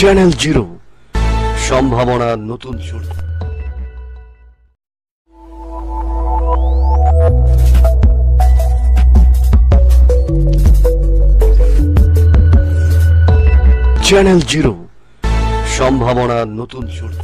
Channel zero, সম্ভাবনার নতুন শুরু। চ্যানেল জিরো, সম্ভাবনার নতুন শুরু।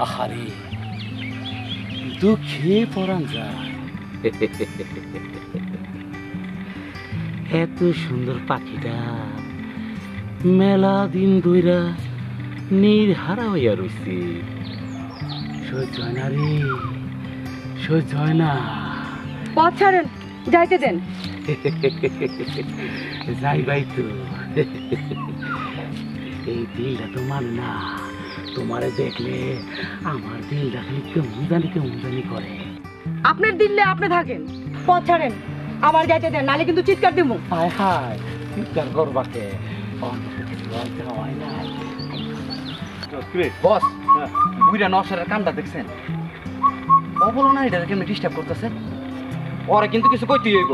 আহারে দুঃখে পরাণ যায়। এত সুন্দর পাখিটা মেলা দিন ধইরা নির্হারা হইয়া রইছে। সহ্য হয় না রে, সহ্য হয় না। পথ ছাড়েন, যাইতে দেন। যাই ভাই তো, এই দিলটা তো মানে না। তোমারে দেখলে আমার দিলটা খালি কেমন জানি করে। আপনার দিল্লে আপনি থাকেন, পথ ছাড়েন, আমার যাইতে দেন, নালে কিন্তু চিৎকার দিব। হায় হায়, চিৎকার করবাকে হয় না। বস, বুইরা নশারের কামটা দেখছেন? ও বলো না এটা কেমন ডিস্টার্ব করতেছে। ওরা কিন্তু কিছু কইতেই হইব।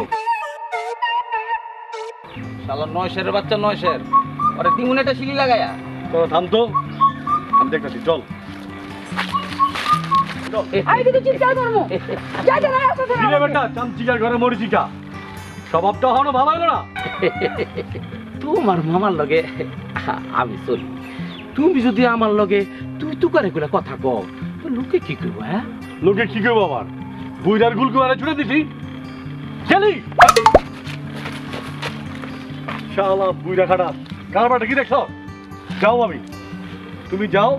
শালা নয়শের বাচ্চা নয়শের, ওরা দিমুন একটা শিলি লাগায়া। তো থাম তো, আমি দেখতেছি, চল। আমি কিন্তু চিৎকার করবো, যাইতে না আসতে দেন। কিরে বেটা, চামচিকার ঘরে মরিচিকা, স্বভাবটা হলো ভালো হলো না। তোমার মামার লগে আমি চলি, তুমি যদি আমার লগে তুই করে করে কথা কও, লোকে কি করবো? হ্যাঁ, লোকে কি করবো আবার? বুইরার গুলকুয়ারে ছুড়ে দিছি, খেলি। শালা বুইরা খাটা, কারবারটা কি দেখছ? যাও আমি, তুমি যাও।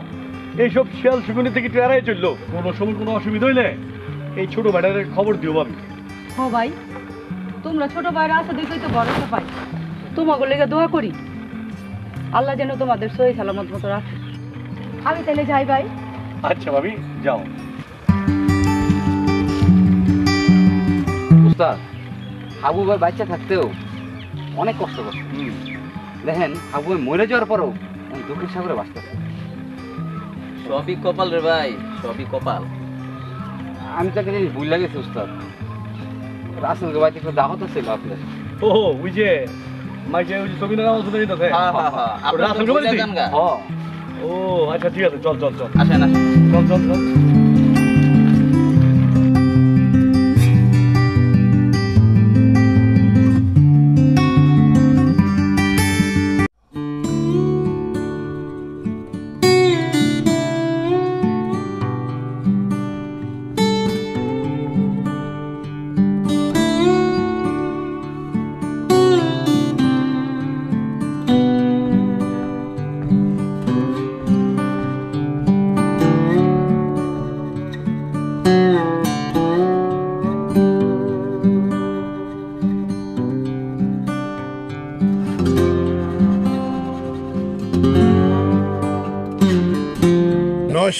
এইসব শিয়াল শুকুনি থেকে একটু এড়াই চললো। কোনো সময় কোনো অসুবিধা হইলে এই ছোট ভাইটারে খবর দিও আমি। ও ভাই, তোমরা ছোট ভাইরা আছো দেখেই তো ভরসা পাই। তোমাকে লেগে দোয়া করি, আল্লাহ যেন তোমাদের সহি সালামত মতো রাখে। আমি তাহলে যাই ভাই। আচ্ছা ভাবি, যাও। উস্তাদ, হাবু ভাই বাচ্চা থাকতেও অনেক কষ্ট করছে। দেখেন, হাবু ভাই মরে যাওয়ার পরেও দুঃখের সাগরে বাঁচতেছে। সবই কপাল রে ভাই, সবই কপাল। আমি তাকে জিনিস ভুল লাগেছি উস্তাদ, রাসেলকে বাড়িতে একটু দাওয়াত ছিল আপনার। ও ওই যে মাইকে ওই যে ছবি নাম শুনে নিতেছে। হ্যাঁ হ্যাঁ হ্যাঁ, আপনারা তো বলে দেন গা। ও আচ্ছা, ঠিক আছে, চল চল চল, আসেন আসেন, চল চল চল।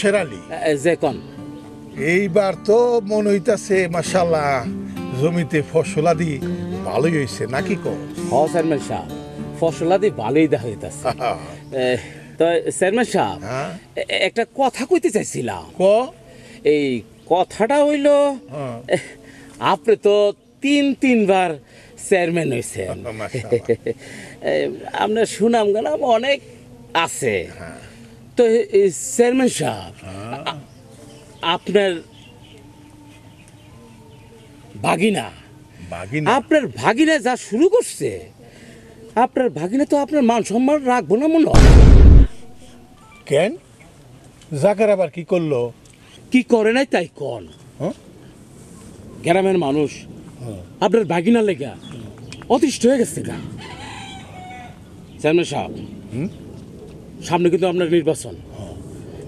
শেরালি যে কোন এইবার তো মনে হইতাছে মাশাআল্লাহ জমিতে ফসলাদি ভালোই হয়েছে নাকি? চেয়ারম্যান সাহেব, ফসলাদি ভালোই দেখা যাইতেছে। তো চেয়ারম্যান সাহেব, একটা কথা কইতে চাইছিলাম। এই কথাটা হইল, আপনি তো তিনবার চেয়ারম্যান হয়েছেন, আপনার সুনাম গানাম অনেক আছে। তো চেয়ারম্যান সাহেব, আপনার ভাগিনা বাগিনা আপনার ভাগিনা যা শুরু করছে, আপনার ভাগিনা তো আপনার মান সম্মান রাখবো না মনে হয়। কেন জাকার আবার কি করলো? কি করে নাই তাই কন। হ্যাঁ? গ্রামের মানুষ আপনার ভাগিনার লেগা অতিষ্ঠ হয়ে গেছে গা। চেয়ারম্যান সাহেব, সামনে কিন্তু আপনার নির্বাচন।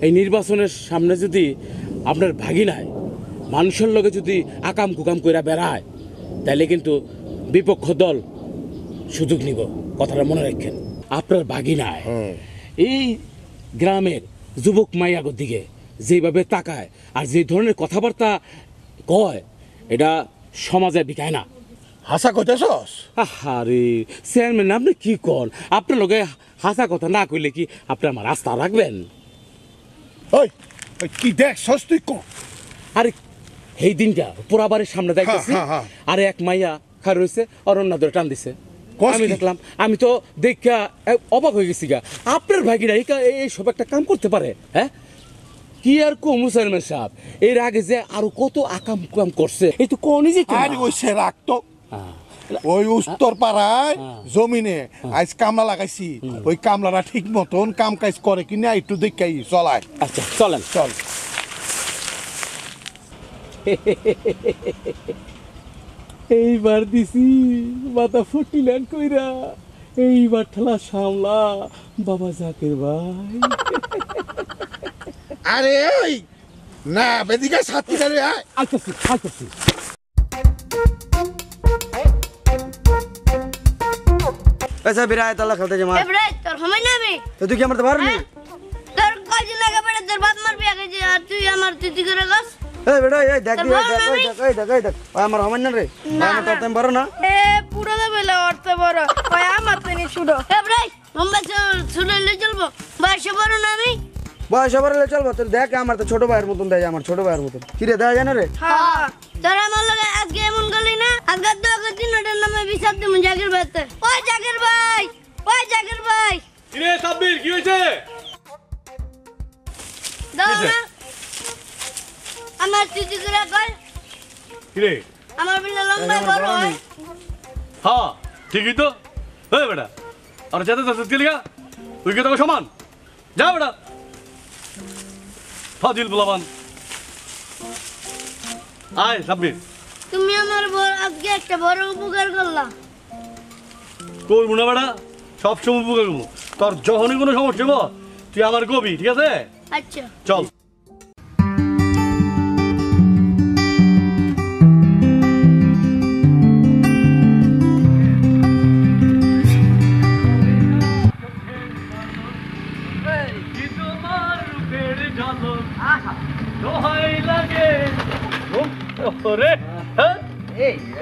এই নির্বাচনের সামনে যদি আপনার ভাগিনায় মানুষের লগে যদি আকাম কুকাম কইরা বেড়ায়, তাহলে কিন্তু বিপক্ষ দল সুযোগ নিব। কথাটা মনে রাখেন। আপনার ভাগিনায় এই গ্রামের যুবক মাইয়াগোর দিকে যেভাবে তাকায় আর যে ধরনের কথাবার্তা কয়, এটা সমাজে বিকায় না। হাসা কইতেছস? আরে চেয়ারম্যান, আপনি কি কন? আপনার লগে হাসা কথা না কইলে কি আপনি আমার রাস্তা রাখবেন? ওই ওই কি দেখছস তুই ক? আরে এই দিনটা পোড়াবাড়ির সামনে দেখতেছি, হ্যাঁ, হ্যাঁ। আরে এক মাইয়া খার রয়েছে, অরণ্য ধরে টান দিছে। কস আমি কি? দেখলাম, আমি তো দেখা অবাক হয়ে গেছি গা। আপনার ভাগিরা এই সব একটা কাম করতে পারে? হ্যাঁ, কি আর কমু চেয়ারম্যান সাহেব, এর আগে যে আরো কত আকাম কুকাম করছে, এই তো কোনই যে আরে ওই সে রাখতো ওই উত্তর পাড়ায় জমিনে আজ কামলা লাগাইছি, ওই কামলারা ঠিক মতন কাম কাজ করে কিনা একটু দেখাই চলায়। আচ্ছা চলেন। চল। এইবার দিছি মাথা ফুটিলেন কইরা, এইবার ঠেলা সামলা বাবা জাকের ভাই। আরে ওই না বেদিকা সাথী রে আয়। আইতাছি আইতাছি। ऐसा बिराए ताला खेलते जमा এবারে তোর সময় না আমি तो तू क्या मरते बाहर नहीं তোর কয়দিন লাগে বেড়ে তোর বাপ মারবি আগে যে আর তুই আমার তুই করে গাছ ए बेटा ये देख तो दिया बाहर देख नहीं। देख हमारा हमन रे हम तो तुम बारो ना এ পুরো দে বেলা অর্থে বড় ওই আমার তো নি শুডো এবারে মোমবাই শুলে লে চলবো বয়স বড় না আমি बस सबर ले चल तो देख हमार तो छोटो भाईर मतन दे हमार छोटो भाईर मतन की रे दे जाना रे হ্যাঁ তোর আমার লগে আজকে এমন গলি না আজকে তো আগে তিনটার নামে বিচার দেব জাগির ভাইতে ওই জাগির ভাই ওই জাগির ভাই কিরে সাব্বির, কি হয়েছে? দাও না আমার তুই করে কর কিরে? আমার বিনা লম্বা বড় হয় হ্যাঁ ঠিকই তো। হ্যাঁ বেটা, আর যেতে যাচ্ছে কি লিগা? তুই কি তোকে সমান? যা বেটা, ফাজিল বলাবান। আয় সাব্বির। তুমি আমার বড় আজকে একটা বড় উপকার করলা করবো না বেটা, সবসময় উপকার করবো। তোর যখনই কোনো সমস্যা হবো তুই আমার কবি, ঠিক আছে? আচ্ছা চল।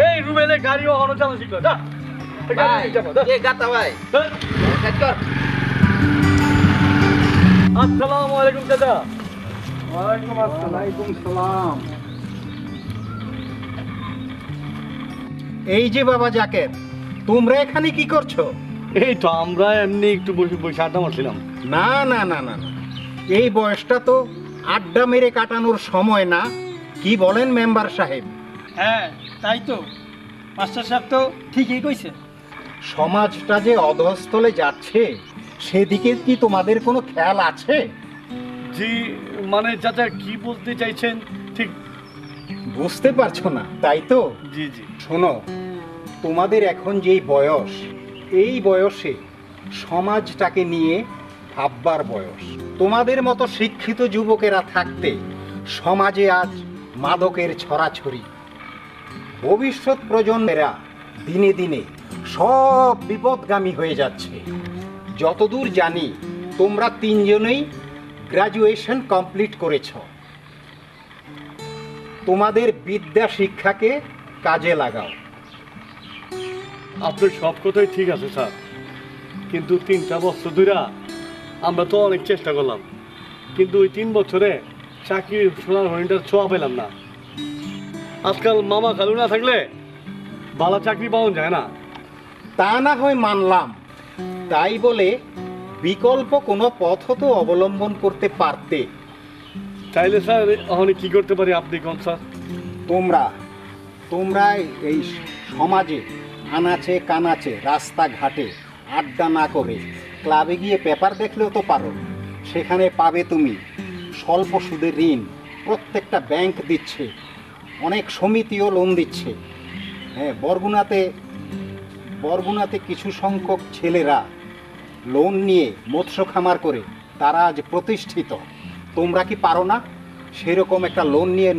এই রুমেলে গাড়ি ওখানে চালা শিখলো যা। ভাই কে গাতা ভাই কাজ কর। আসসালামু আলাইকুম দাদা। এই যে বাবা জাকের, তোমরা এখানে কি করছো? এই তো আমরা এমনি একটু বসে বসে আড্ডা মারছিলাম। না না না না না, এই বয়সটা তো আড্ডা মেরে কাটানোর সময় না, কি বলেন মেম্বার সাহেব? হ্যাঁ তাই তো, মাস্টার সাহেব তো ঠিকই কইছে। সমাজটা যে অধস্তলে যাচ্ছে সেদিকে কি তোমাদের কোনো খেয়াল আছে? জি মানে চাচা কি বলতে চাইছেন ঠিক বুঝতে পারছো না তাই তো? জি জি। শোনো, তোমাদের এখন যেই বয়স, এই বয়সে সমাজটাকে নিয়ে ভাববার বয়স। তোমাদের মতো শিক্ষিত যুবকেরা থাকতে সমাজে আজ মাদকের ছড়াছড়ি। ভবিষ্যৎ প্রজন্মেরা দিনে দিনে সব বিপদগামী হয়ে যাচ্ছে। যতদূর জানি তোমরা তিনজনেই গ্র্যাজুয়েশন কমপ্লিট করেছ। তোমাদের বিদ্যা শিক্ষাকে কাজে লাগাও। আপনার সব কথাই ঠিক আছে স্যার, কিন্তু 3টা বছর ধরে আমরা তো অনেক চেষ্টা করলাম, কিন্তু ওই 3 বছরে চাকরির সোনার হরিণটার ছোঁয়া পেলাম না। আজকাল মামা খালু না থাকলে ভালো চাকরি পাওয়া যায় না। তা না হয় মানলাম, তাই বলে বিকল্প কোনো পথও তো অবলম্বন করতে পারতে। চাইলে স্যার এখন কি করতে পারি আপনি কোন স্যার? তোমরা এই সমাজে আনাচে কানাচে রাস্তাঘাটে আড্ডা না করে ক্লাবে গিয়ে পেপার দেখলেও তো পারো। সেখানে পাবে তুমি স্বল্প সুদের ঋণ, প্রত্যেকটা ব্যাংক দিচ্ছে, অনেক সমিতিও লোন দিচ্ছে। হ্যাঁ, বরগুনাতে কিছু সংখ্যক ছেলেরা লোন নিয়ে মৎস্য খামার করে তারা আজ প্রতিষ্ঠিত। তোমরা কি পারো না সেরকম একটা লোন নিয়ে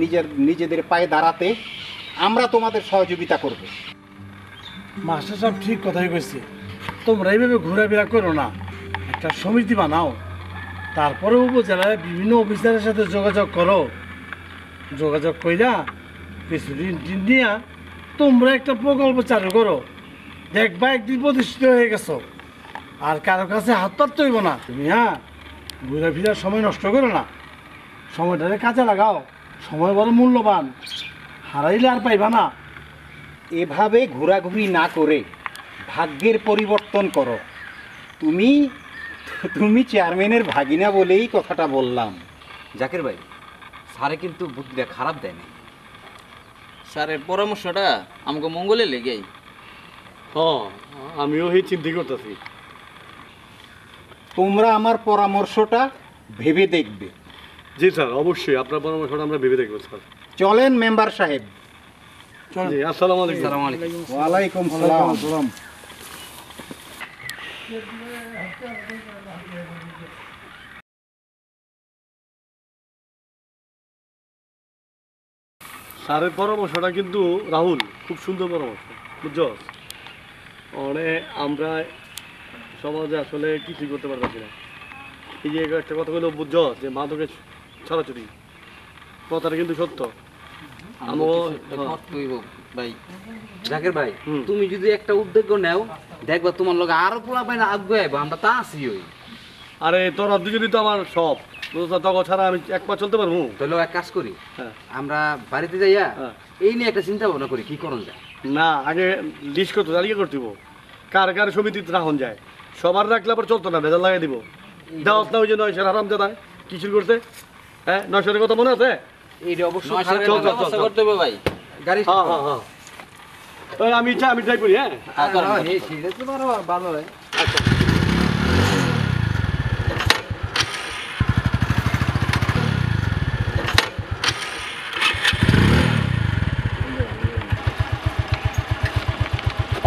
নিজেদের পায়ে দাঁড়াতে? আমরা তোমাদের সহযোগিতা করব। মাস্টার সাহেব ঠিক কথাই কইছে, তোমরা এইভাবে ঘোরাফেরা করো না, একটা সমিতি বানাও, তারপরে উপজেলায় বিভিন্ন অফিসারের সাথে যোগাযোগ করো, যোগাযোগ কইরা কিছু ঋণ টিন নিয়ে তোমরা একটা প্রকল্প চালু করো, দেখবা একদিন প্রতিষ্ঠিত হয়ে গেছো। আর কারো কাছে হাত পাততে হইব না তুমি। হ্যাঁ, ঘোরাফেরার সময় নষ্ট করো না, সময়টারে কাজে লাগাও, সময় বড় মূল্যবান, হারাইলে আর পাইবা না। এভাবে ঘোরাঘুরি না করে ভাগ্যের পরিবর্তন করো। তুমি চেয়ারম্যানের ভাগিনা বলেই কথাটা বললাম। জাকির ভাই, স্যারে কিন্তু বুদ্ধিটা খারাপ দেয় না। স্যারের পরামর্শটা আমাকে মঙ্গলে লেগেই। হ্যাঁ, আমিও এই চিন্তা করতেছি। তোমরা আমার পরামর্শটা ভেবে দেখবে। জি স্যার, অবশ্যই আপনার পরামর্শটা আমরা ভেবে দেখবো স্যার। চলেন মেম্বার সাহেব। জি, আসসালামু আলাইকুম। আসসালামু আলাইকুম। ওয়ালাইকুম সালাম। স্যারের পরামর্শটা কিন্তু রাহুল খুব সুন্দর পরামর্শ, বুঝছো? আমরা সমাজে আসলে কিছুই করতে পারতেছি না। এই যে একটা কথা বললো, বুঝছো, যে মাদকের ছড়াছড়ি, কথাটা কিন্তু সত্য। ভাই জাকির ভাই, তুমি যদি একটা উদ্যোগ নেও, দেখবা তোমার লগে আরো পোলা পাই না আগে আইবো, আমরা তা আছি। ওই আরে তোর দুজনই তো আমার সব, তখন ছাড়া আমি এক পা চলতে পারবো? তাহলে এক কাজ করি, আমরা বাড়িতে যাইয়া এই নিয়ে একটা চিন্তা ভাবনা করি কি করণ যায়। না, আগে লিস্ট করতে দাঁড়িয়ে করতে দিব, কার কার সমিতিতে রাখুন যায়। সবার রাখলে আবার চলতো না, ভেজাল লাগাই দিব। দাওয়াত না ওই যে 900 হারাম দাদা কি শুরু করতে। হ্যাঁ, 900 কথা মনে আছে? এইটা অবশ্যই করতে হবে ভাই। গাড়ি আমি ট্রাই করি। হ্যাঁ, ভালো হয়।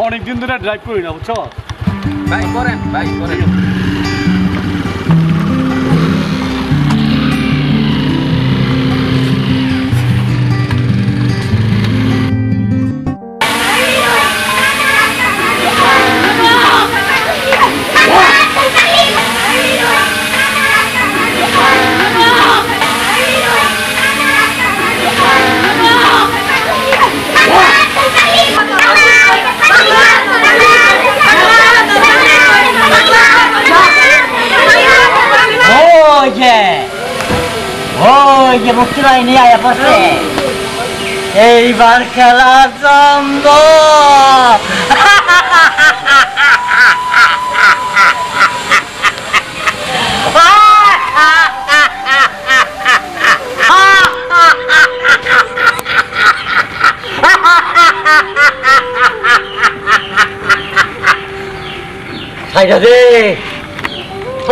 অনেকদিন ধরে ড্রাইভ করি না, বুঝছো? ভাই করেন, ভাই করেন। এইবার খেলা জমব।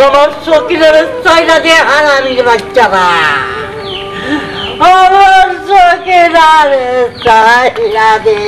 আমার চকিলের চাইনা দিয়ে হারামি বাচ্চারা, আমার চকিলার চাইনা দে।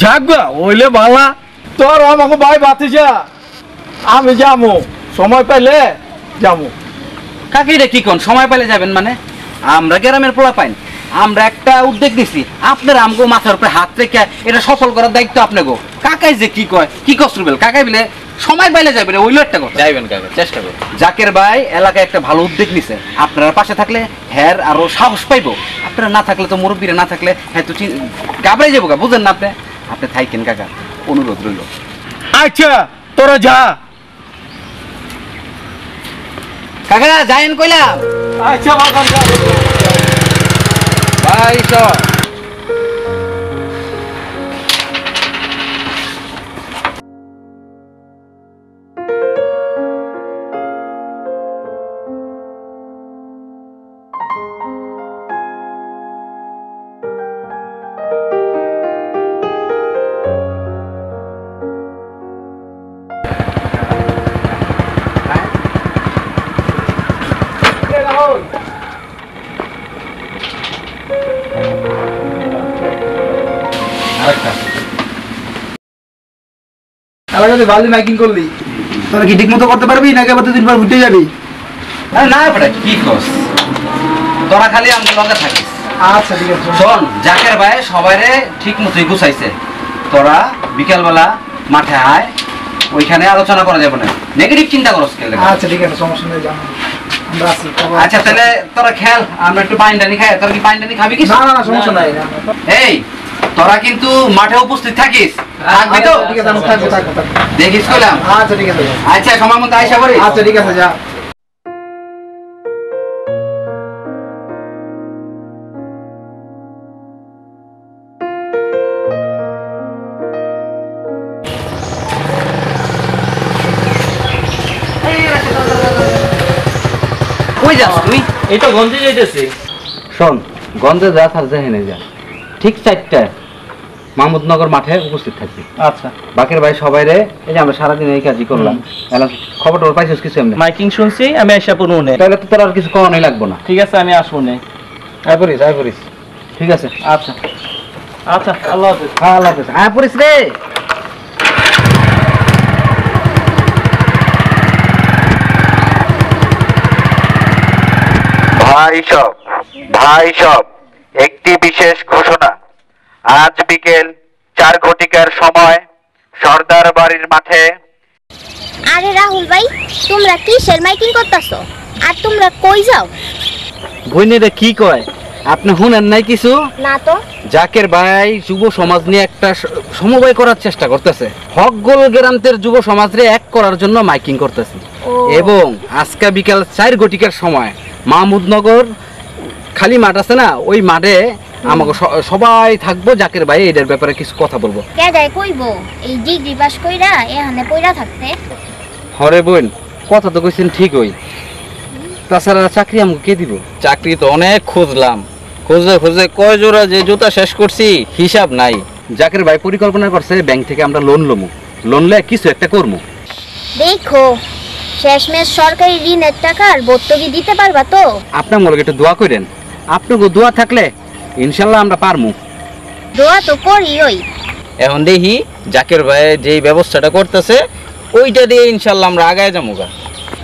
যাকবা ওইলে বালা তোর আমাকে ভাই বাতিসা আমি যাবো সময় পাইলে যাবো। কাকি রে কি কোন সময় পেলে যাবেন মানে? আমরা গ্রামের পোলা পাইন, আমরা একটা উদ্যোগ দিছি, আপনার আমগো মাথার উপরে হাত রেখে এটা সফল করার দায়িত্ব আপনাকে। কাকাই যে কি কয় কি কষ্ট বল, কাকাই বলে সময় পাইলে যাবেন, ওইলো একটা কথা। যাইবেন কাকা, চেষ্টা করুন। জাকের ভাই এলাকায় একটা ভালো উদ্যোগ নিছে, আপনারা পাশে থাকলে হ্যার আরো সাহস পাইবো। আপনারা না থাকলে তো মুরব্বীরা না থাকলে হ্যাঁ তো গাবড়াই যাবো, বুঝেন না? আপনি থাকেন কাকা, অনুরোধ রইল। আচ্ছা তোরা যা। কাকা যাইন কইলাম। আচ্ছা বাবা ভাই সব ভালো মাইকিং করলি তোরা কি ঠিক মতো করতে পারবি নাকি আবার 2 দিন পর ঘুরতে যাবি? না বেটা কি কস, তোরা খালি আমাদের লগে থাকিস। আচ্ছা ঠিক আছে। শোন, জাকের ভাই সবাইরে ঠিক মতোই গুছাইছে, তোরা বিকালবেলা মাঠে আয়, ওইখানে আলোচনা করা যাবে না, নেগেটিভ চিন্তা করস কেন? আচ্ছা ঠিক আছে, সমস্যা নেই, জানো আমরা আছি। আচ্ছা তাহলে তোরা খেল, আমরা একটু পানি টানি খাই। তোরা কি পানি টানি খাবি কি? না না সমস্যা নাই। এই তোরা কিন্তু মাঠে উপস্থিত থাকিস, থাকবি তো? ঠিক আছে, আমি থাকবো। দেখিস কইলাম। আচ্ছা ঠিক আছে। আচ্ছা সময় মতো আইসা করিস। আচ্ছা ঠিক আছে, যা। কই যাস তুই? এই তো গঞ্জে যাইতেছি। শোন, গঞ্জে যা থাক যেখানে যা, ঠিক 4টায় মাহমুদনগর মাঠে উপস্থিত থাকবি। আচ্ছা বাকের ভাই সবাই রে, এই যে আমরা সারাদিন এই কাজই করলাম, খবর টবর পাইছিস কিছু? এমনি মাইকিং শুনছি, আমি আইসা পড়বো নে। তাহলে তো তোর আর কিছু করানোই লাগবো না। ঠিক আছে, আমি আসবো নে। আয় পড়িস। ঠিক আছে, আচ্ছা আচ্ছা, আল্লাহ হাফেজ। হ্যাঁ আল্লাহ হাফেজ। আয় পড়িস রে। ভাই সব একটি বিশেষ ঘোষণা। আজ বিকেল 4 ঘটিকার সময় সর্দার বাড়ির মাঠে। আরে রাহুল ভাই, তোমরা কিসের মাইকিং করতেছো? আর তোমরা কই যাও? বইনেরা কি কয় আপনি শুনেন নাই কিছু? না তো। জাকের ভাই যুব সমাজ নিয়ে একটা সমবায় করার চেষ্টা করতেছে, হকগোল গ্রান্তের যুব সমাজরে এক করার জন্য মাইকিং করতেছে। এবং আজকে বিকাল 4 ঘটিকার সময় মাহমুদনগর খালি মাঠ আছে না, ওই মাঠে আমাকে সবাই থাকবো। জাকের ভাই এটার ব্যাপারে কিছু কথা বলবো। কে যায় কইবো এই ডিগ্রি পাস কইরা এখানে পয়রা থাকতে? হরে বোন, কথা তো কইছেন ঠিকই, তাছাড়া চাকরি আমাকে কে দিব? চাকরি তো অনেক খুঁজলাম, খুঁজে কয় জোড়া যে জুতা শেষ করছি হিসাব নাই। জাকের ভাই পরিকল্পনা করছে ব্যাংক থেকে আমরা লোন লমু, লোন লে কিছু একটা করবো। দেখো শেষমেশ সরকারি ঋণের টাকার ভর্তুকি দিতে পারবা তো? আপনার মনে একটু দোয়া করেন, আপনাকে দোয়া থাকলে ইনশাল্লাহ আমরা পারমু। দোয়া তো করি। ওই এখন দেখি জাকের ভাই যেই ব্যবস্থাটা করতেছে ওইটা দিয়ে ইনশাল্লাহ আমরা আগায় যাবো।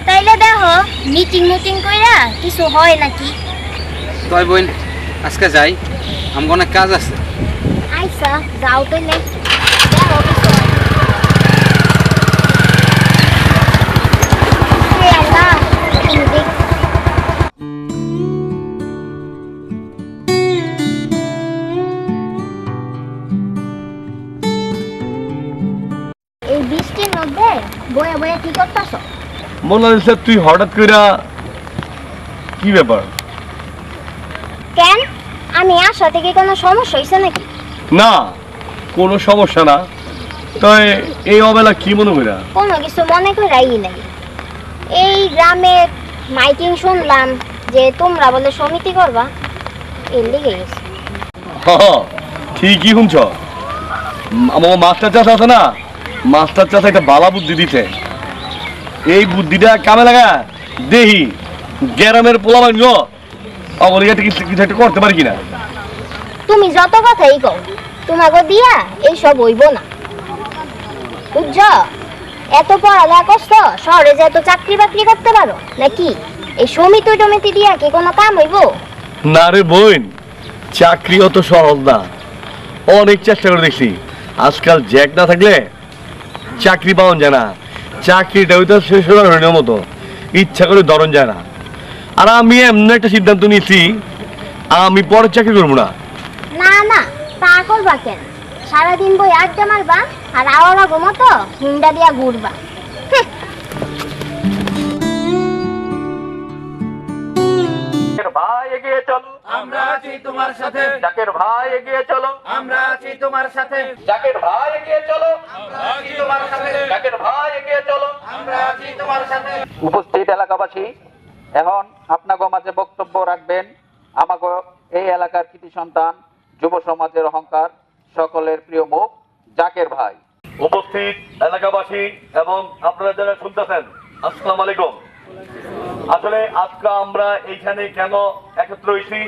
তাইলে দেখো মিটিং কইরা কিছু হয় নাকি। তাই বোন আজকে যাই, আমার অনেক কাজ আছে। আইসা যাও তাইলে। এই বৃষ্টির মধ্যে বয়ে বয়ে কি করতেছ? মোনালিসা তুই হঠাৎ কইরা কি ব্যাপার? কেন, আমি আসা থেকে কোনো সমস্যা হয়েছে নাকি? না কোনো সমস্যা না, তাই এই অবেলা কি মনে কইরা? কোনো কিছু মনে করাই নাই। এই গ্রামে মাইকিং শুনলাম যে তোমরা বলে সমিতি করবা, এর লিগে গেছি। ঠিকই শুনছ, আমার মাস্টার চাষা আছে না, মাস্টার চাষা একটা বালা বুদ্ধি দিতে, এই বুদ্ধিটা কামে লাগা দেহি গ্রামের পোলাবান কিছু একটা করতে পারি কিনা। তুমি যত কথাই কও, তোমাকে দিয়া এই সব হইব না, বুঝছ? এত পড়ালেখা করছো, শহরে যে এত চাকরি বাকরি করতে পারো নাকি? এই সমিতি টমিতি দিয়া কি কোনো কাম হইব? না রে বোন, চাকরি অত সহজ না। অনেক চেষ্টা করে দেখছি, আজকাল জ্যাক না থাকলে চাকরি পাওয়া যায় না। চাকরিটা ওই তো শেষ হওয়ার মতো, ইচ্ছা করে ধরন যায় না। আর আমি এমন একটা সিদ্ধান্ত নিয়েছি, আমি পরে চাকরি করবো না। না না, তা করবা কেন? সারাদিন বই আড্ডা মারবা আর আওয়ারা ঘুমতো হুন্ডা দিয়া ঘুরবা। ভাই এগিয়ে চলো, আমরা আছি তোমার সাথে। জাকের ভাই এগিয়ে চলো, আমরা আছি তোমার সাথে। জাকের ভাই এগিয়ে চলো, আমরা আছি তোমার সাথে। জাকের ভাই এগিয়ে চলো, আমরা আছি তোমার সাথে। উপস্থিত এলাকাবাসী, এখন আপনাদের মাঝে বক্তব্য রাখবেন আমাকে এই এলাকার কৃতি সন্তান, যুব সমাজের অহংকার, সকলের প্রিয় মুখ জাকের ভাই। উপস্থিত এলাকাবাসী এবং আপনারা যারা শুনতেছেন, আসসালামু আলাইকুম। আসলে আজকে আমরা এইখানে কেন একত্র হয়েছি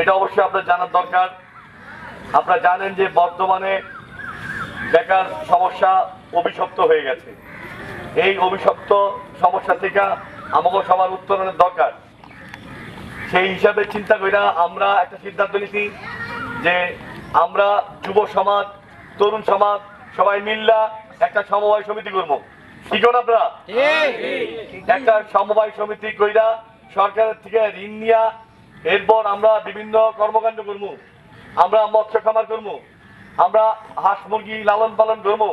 এটা অবশ্যই আপনার জানার দরকার। আপনারা জানেন যে বর্তমানে বেকার সমস্যা অভিশপ্ত হয়ে গেছে। এই অভিশপ্ত সমস্যা থেকে আমাকে সবার উত্তরণের দরকার। সেই হিসাবে চিন্তা করে আমরা একটা সিদ্ধান্ত নিয়েছি যে আমরা যুব সমাজ, তরুণ সমাজ সবাই মিল্লা একটা সমবায় সমিতি করবো। কি করেন আপনারা? একটা সমবায় সমিতি কইরা সরকারের থেকে ঋণ নিয়া এরপর আমরা বিভিন্ন কর্মকাণ্ড করবো। আমরা মৎস্য খামার করবো, আমরা হাঁস মুরগি লালন পালন করবো,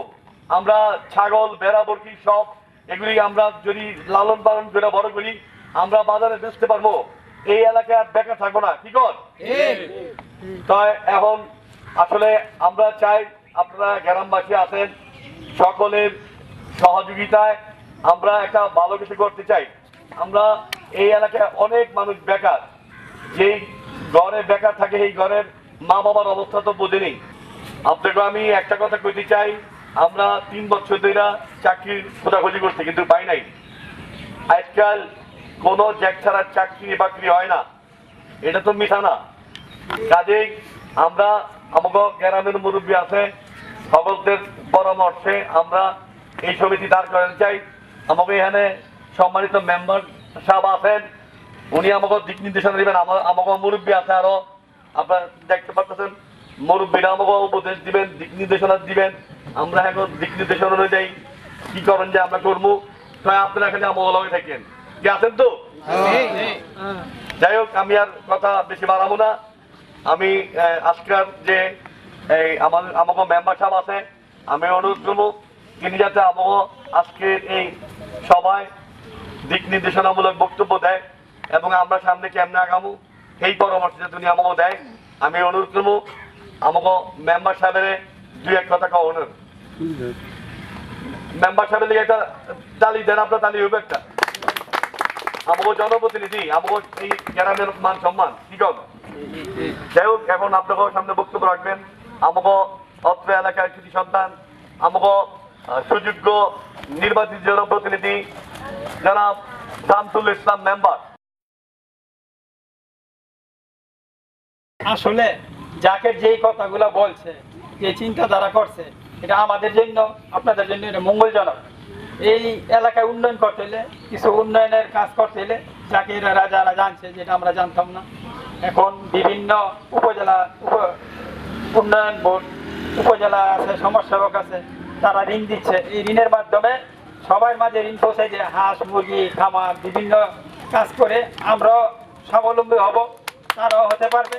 আমরা ছাগল ভেড়া বরকি সব এগুলি আমরা যদি লালন পালন করে বড় করি, আমরা বাজারে বেচতে পারবো। এই এলাকায় আর বেকার থাকবো না। কি কর? তাই এখন আসলে আমরা চাই আপনারা গ্রামবাসী আছেন, সকলের সহযোগিতায় আমরা একটা ভালো কিছু করতে চাই। আমরা এই এলাকায় অনেক মানুষ বেকার, যেই ঘরে বেকার থাকে এই ঘরের মা বাবার অবস্থা তো বোঝেনি। আপনাকে আমি একটা কথা কইতে চাই, আমরা 3 বছর ধরে চাকরির খোঁজাখুঁজি করছি কিন্তু পাই নাই। আজকাল কোনো জ্যাক ছাড়া চাকরি বাকরি হয় না, এটা তো মিথ্যা না। কাজেই আমরা আমাকে গ্রামের মুরব্বী আছে, সকলদের পরামর্শে আমরা এই সমিতি দাঁড় করাতে চাই। আমাকে এখানে সম্মানিত মেম্বার সাহেব আছেন, উনি আমাকে দিক নির্দেশনা দিবেন। আমাকে মুরব্বী আছে আরো, আপনারা দেখতে পাচ্ছেন, মুরব্বীরা আমাকে উপদেশ দিবেন, দিক নির্দেশনা দিবেন। আমরা এখন দিক নির্দেশনা অনুযায়ী কি করেন যে আমরা করবো। তাই আপনারা এখানে আমার লগে থাকেন, কি আছেন তো? যাই হোক, আমি আর কথা বেশি বাড়াবো না। আমি আজকের যে আমাকে মেম্বার সাহেব আছে, আমি অনুরোধ করবো তিনি যাতে আমাকে আজকের এই সবাই দিক নির্দেশনামূলক বক্তব্য দেয় এবং আমরা সামনে কেমনে আগামো এই পরামর্শ যাতে উনি আমাকে দেয়। আমি অনুরোধ করবো আমাকে মেম্বার সাহেবের 2-1 কথা কওয়ানোর। মেম্বার সাহেবের লিগে একটা তালি দেন, আপনার তালি হবে একটা। আমাকে জনপ্রতিনিধি, আমাকে এই গ্রামের মান সম্মান, কি কর? যাই হোক, এখন আপনাকে সামনে বক্তব্য রাখবেন আমাকে অত্র এলাকার কৃতি সন্তান, আমাকে সুযোগ্য নির্বাচিত জনপ্রতিনিধি জনাব শামসুল ইসলাম মেম্বার। আসলে জাকের যেই কথাগুলো বলছে, যে চিন্তাধারা করছে, এটা আমাদের জন্য, আপনাদের জন্য এটা মঙ্গলজনক। এই এলাকায় উন্নয়ন করতে হলে, কিছু উন্নয়নের কাজ করতে হলে জাকের যারা জানছে, যেটা আমরা জানতাম না। এখন বিভিন্ন উপজেলা উন্নয়ন বোর্ড, উপজেলা আছে, সমাজসেবক আছে, তারা ঋণ দিচ্ছে। এই ঋণের মাধ্যমে সবার মাঝে ঋণ পৌঁছায় যে হাঁস মুরগি খামার বিভিন্ন কাজ করে আমরাও স্বাবলম্বী হব, তারাও হতে পারবে।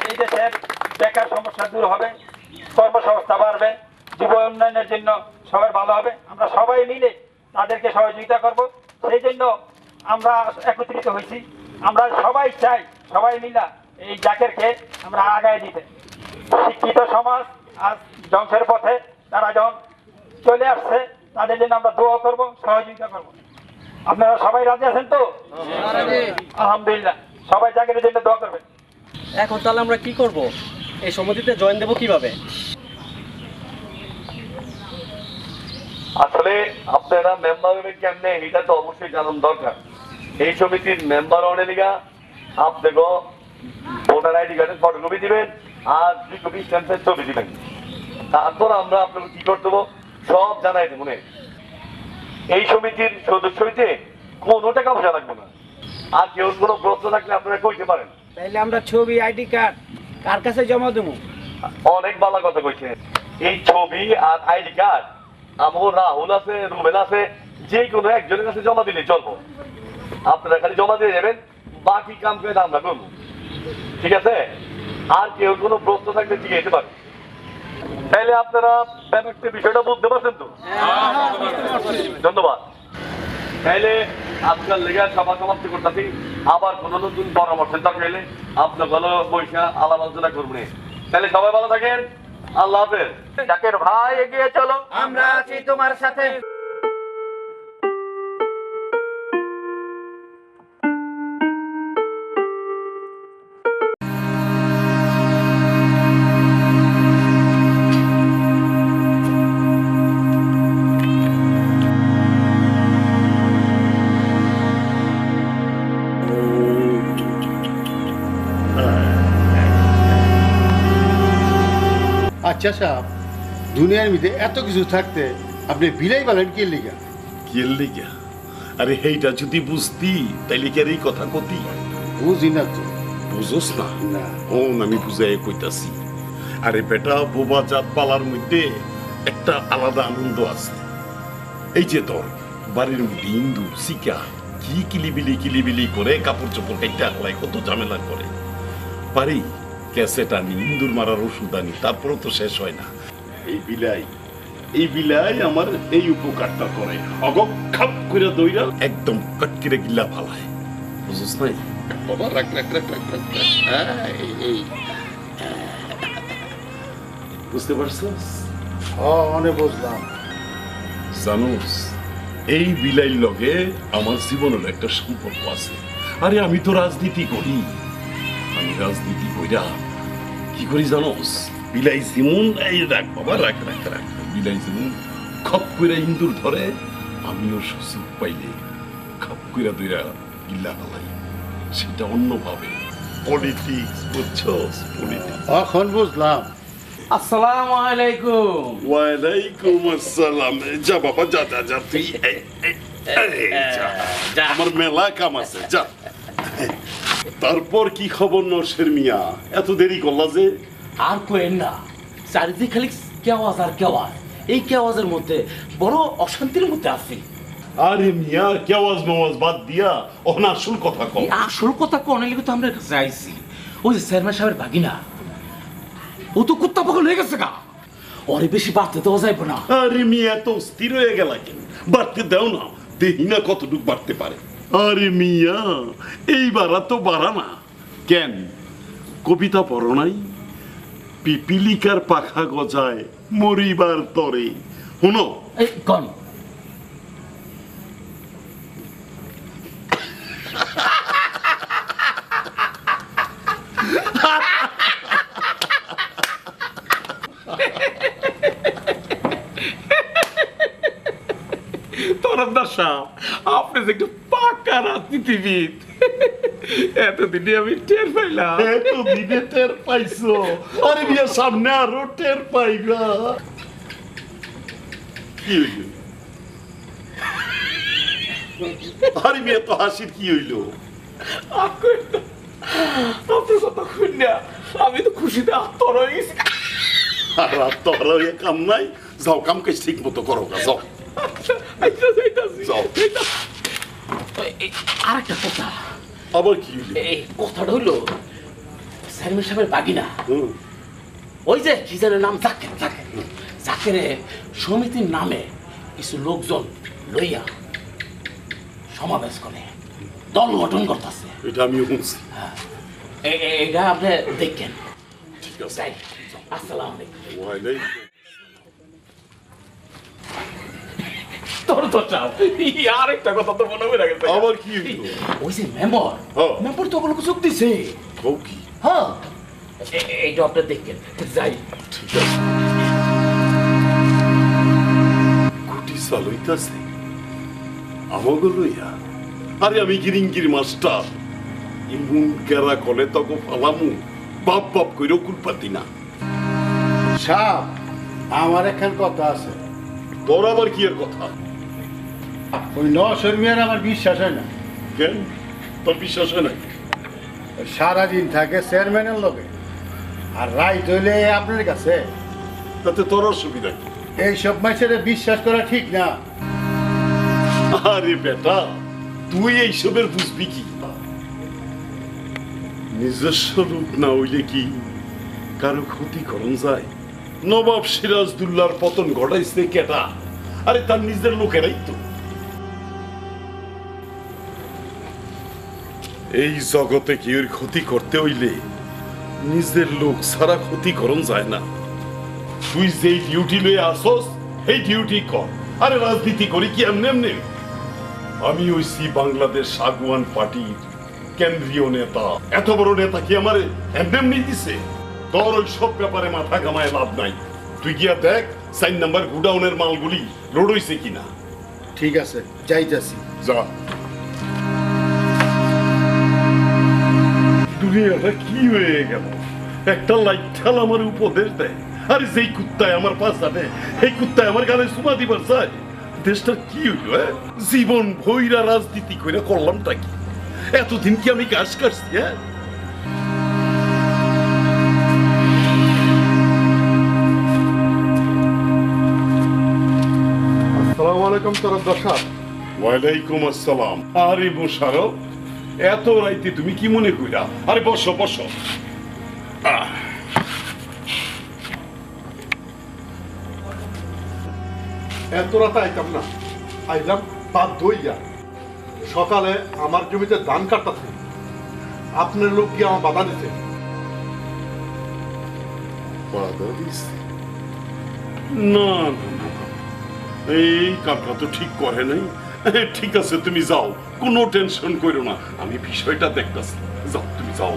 এই দেশের বেকার সমস্যা দূর হবে, কর্মসংস্থা বাড়বে, যুব উন্নয়নের জন্য সবাই ভালো হবে। আমরা সবাই মিলে তাদেরকে সহযোগিতা করব, সেই জন্য আমরা একত্রিত হয়েছি। আমরা সবাই চাই সবাই মিলা এই জাকেরকে আমরা আগায় দিতে। শিক্ষিত সমাজ আজ ধ্বংসের পথে, তারা যখন চলে আসছে তাদের জন্য আমরা দোয়া করব, সহযোগিতা করব। আপনারা সবাই রাজি আছেন তো? আলহামদুলিল্লাহ, সবাই জাকেরের জন্য দোয়া করবেন। এখন তাহলে আমরা কি করব? এই সমিতিতে জয়েন দেব কিভাবে? আসলে আপনারা মেম্বার হবে কেমনে এটা তো অবশ্যই জানান দরকার। এই সমিতির মেম্বার হওয়ার লিগা আপনাকে ভোটার আইডি কার্ডের ফটোকপি দিবেন আর 2 ডিস্টেন্সের ছবি দিবেন। তারপর আমরা আপনাকে কি করতে দেবো সব জানাই দেবো। এই সমিতির সদস্য হইতে কোনো টাকা পয়সা লাগবে না। আর কেউ কোনো প্রশ্ন থাকলে আপনারা কইতে পারেন। তাইলে আমরা ছবি আইডি কার্ড কার কাছে জমা দেবো? অনেক ভালো কথা কইছে। এই ছবি আর আইডি কার্ড আমার রাহুল আছে, রুবেল আছে, যে কোনো একজনের কাছে জমা দিলে চলবো। আপনারা খালি জমা দিয়ে যাবেন, বাকি কাম করে আমরা করবো। ঠিক আছে? আর কেউ কোনো প্রশ্ন থাকলে জিজ্ঞেস পারেন। তাইলে আপনারা ব্যাপারটা বিষয়টা বুঝতে পারছেন তো? ধন্যবাদ। তাইলে আজকাল লেগে সভা সমাপ্তি করতেছি। আবার কোনো নতুন পরামর্শের দরকার হলে আপনার ভালো বৈশা আলাপ আলোচনা করবেন। তাহলে সবাই ভালো থাকেন। আল্লাহ হাফেজ। জাকের ভাই এগিয়ে চলো, আমরা আছি তোমার সাথে। আচ্ছা সাহেব, দুনিয়ার মধ্যে এত কিছু থাকতে আপনি বিলাই বলেন কি লিগা? কি লিগা? আরে এইটা যদি বুঝতি তাইলে কি আর এই কথা কতি? বুঝি না তো। বুঝোস না? না। আমি বুঝাই কইতাছি। আরে বেটা, বোবা জাত পালার মধ্যে একটা আলাদা আনন্দ আছে। এই যে তোর বাড়ির মধ্যে ইন্দু শিকা কি কিলিবিলি করে কাপড় চোপড় কাইটা হলাই কত ঝামেলা করে। পারি ক্যাসেট আনি, ইন্দুর মারার ওষুধ আনি, তারপরেও তো শেষ হয় না। এই বিলাই আমার এই উপকারটা করে। অগক্ষাপ করে দইরা একদম কটকিরে গিলা ফালায়। বুঝছ নাই? বাবা রাখ। বুঝতে পারছিস? অনেক বুঝলাম। জানোস, এই বিলাইর লগে আমার জীবনের একটা সম্পর্ক আছে। আরে আমি তো রাজনীতি করি। আমি রাজনীতি কইরা কি করি জানোস? বিলাই যেমন এই রাখ বাবা রাখ। বিলাই যেমন খপ কইরা ইন্দুর ধরে, আমিও সুযোগ পাইলে খপ কইরা দইরা গিল্লা ফেলাই। সেটা অন্যভাবে পলিটিক্স, বুঝছস? পলিটিক্স। এখন বুঝলাম। আসসালামু আলাইকুম। ওয়ালাইকুম আসসালাম। যা বাবা যা তুই আমার মেলা কাম আছে, যা। তারপর কি খবর নরসের মিয়া? এত দেরি করলা যে? আর কোয়েন না, চারিদিকে খালি কেওয়াজ আর কেওয়াজ। এই কেওয়াজের মধ্যে বড় অশান্তির মধ্যে আছি। আরে মিয়া, কেওয়াজ মেওয়াজ বাদ দিয়া ওখানে আসল কথা কও। আসল কথা কোনে লিখে তো আমরা কাছে আইছি। ওই যে চেয়ারম্যান সাহেবের ভাগিনা, ও তো কুত্তা পাগল হয়ে গেছে গা। ওরে বেশি বাড়তে দেওয়া যাইব না। আরে মিয়া, তো স্থির হয়ে গেল কেন? বাড়তে দাও না, দেখি না কতটুকু বাড়তে পারে। আরে মিয়া, এইবার তো বাড়া না। কেন কবিতা পড়ো নাই? পিপিলিকার পাখা গজায় মরিবার তরে। শুনো কন তরফদার সাহেব, আপনি যে একটু পাকা রাজনীতিবিদ, এতদিনে আমি টের পাইলাম। এতদিনে টের পাইছো? আরে মিয়া, সামনে আরো টের পাইবা। কি হইল? আরে মিয়া, তো হাসির কি হইল? আপনার কথা শুনে আমি তো খুশিতে আত্মর হয়ে গেছি। আর আত্মর হয়ে কাম নাই। যাও, কাম কাজ ঠিক মতো করো, যাও। আর একটা কথা। আবার কি হইল? এই কথাটা হইলো, চেয়ারম্যান সাহেবের বাগিনা, ওই যে কি জানের নাম, জাকেরে সমিতির নামে কিছু লোকজন লইয়া সমাবেশ করে, দল গঠন করতেছে। এটা আমিও শুনছি। এটা আপনি দেখেন। ঠিক আছে। আসসালামু আলাইকুম। ওয়ালাইকুম। তোর তো চাও আর একটা কথা তো মনে হয়ে গেছে। আবার কি হইল? ওই যে মেম্বার তো ওগুলো চোখ দিছে। ও কি? হ্যাঁ, এইটা আপনি দেখেন। যাই। ঠিক আছে। গুটি চালইতাছে আমাকে লইয়া। আরে আমি গিরিঙ্গির মাস্টার, ইমুন কেরা কলে তক ফালামু বাপ বাপ কইরো কুলপাতি না। সাপ আমার একখান কথা আছে। তোর আবার কি এর কথা? ওই নশোর মিয়ার আমার বিশ্বাস হয় না। কেন তোর বিশ্বাস হয় না? সারাদিন থাকে চেয়ারম্যানের লগে আর রাইট হইলে আপনার কাছে। তাতে তোর অসুবিধা কি? এইসব মানুষের বিশ্বাস করা ঠিক না। আরে বেটা, তুই এইসবের বুঝবি কি? নিজস্ব রূপ না হইলে কি কারো ক্ষতি করন যায়? নবাব সিরাজদুল্লাহর পতন ঘটাইছে কেটা? আরে তার নিজের লোকেরাই তো। এই জগতে কেউ ক্ষতি করতে হইলে নিজের লোক ছাড়া ক্ষতি করন যায় না। তুই যেই ডিউটি লয়ে আসস এই ডিউটি কর। আরে রাজনীতি করি কি এমনি এমনি? আমি হইছি বাংলাদেশ আগুয়ান পার্টির কেন্দ্রীয় নেতা। এত বড় নেতা কি আমার এমনি এমনি দিছে? তোর ওই সব ব্যাপারে মাথা ঘামায় লাভ নাই। তুই গিয়া দেখ 4 নাম্বার গুডাউনের মালগুলি লোড হইছে কিনা। ঠিক আছে, যাইতাছি। যা। দুনিয়াটা কি হয়ে গেল? একটা লাইট ঠাল আমার উপদেশ দেয়, আরে যেই কুত্তায় আমার পাশ যাবে এই কুত্তায় আমার গালে সুমা দিবার চায়। দেশটা কি হইল? জীবন ভৈরা রাজনীতি কইরা করলামটা কি? এতদিন কি আমি কাজ কাটছি? হ্যাঁ, আসসালামু আলাইকুম তরফদার সাহেব। ওয়ালাইকুম আসসালাম। আরে মোশারফ, এত রাইতে তুমি কি মনে কইরা? আরে বসো বসো। এত রাতে আইতাম না, আইলাম বাধ্য হইয়া। সকালে আমার জমিতে ধান কাটতেছে, আপনার লোক কি আমার বাধা দিতে? বাধা দিছে? না না না, এই কামটা তো ঠিক করে নাই। ঠিক আছে, তুমি যাও, কোনো টেনশন করো না, আমি বিষয়টা দেখতেছি। যাও, তুমি যাও।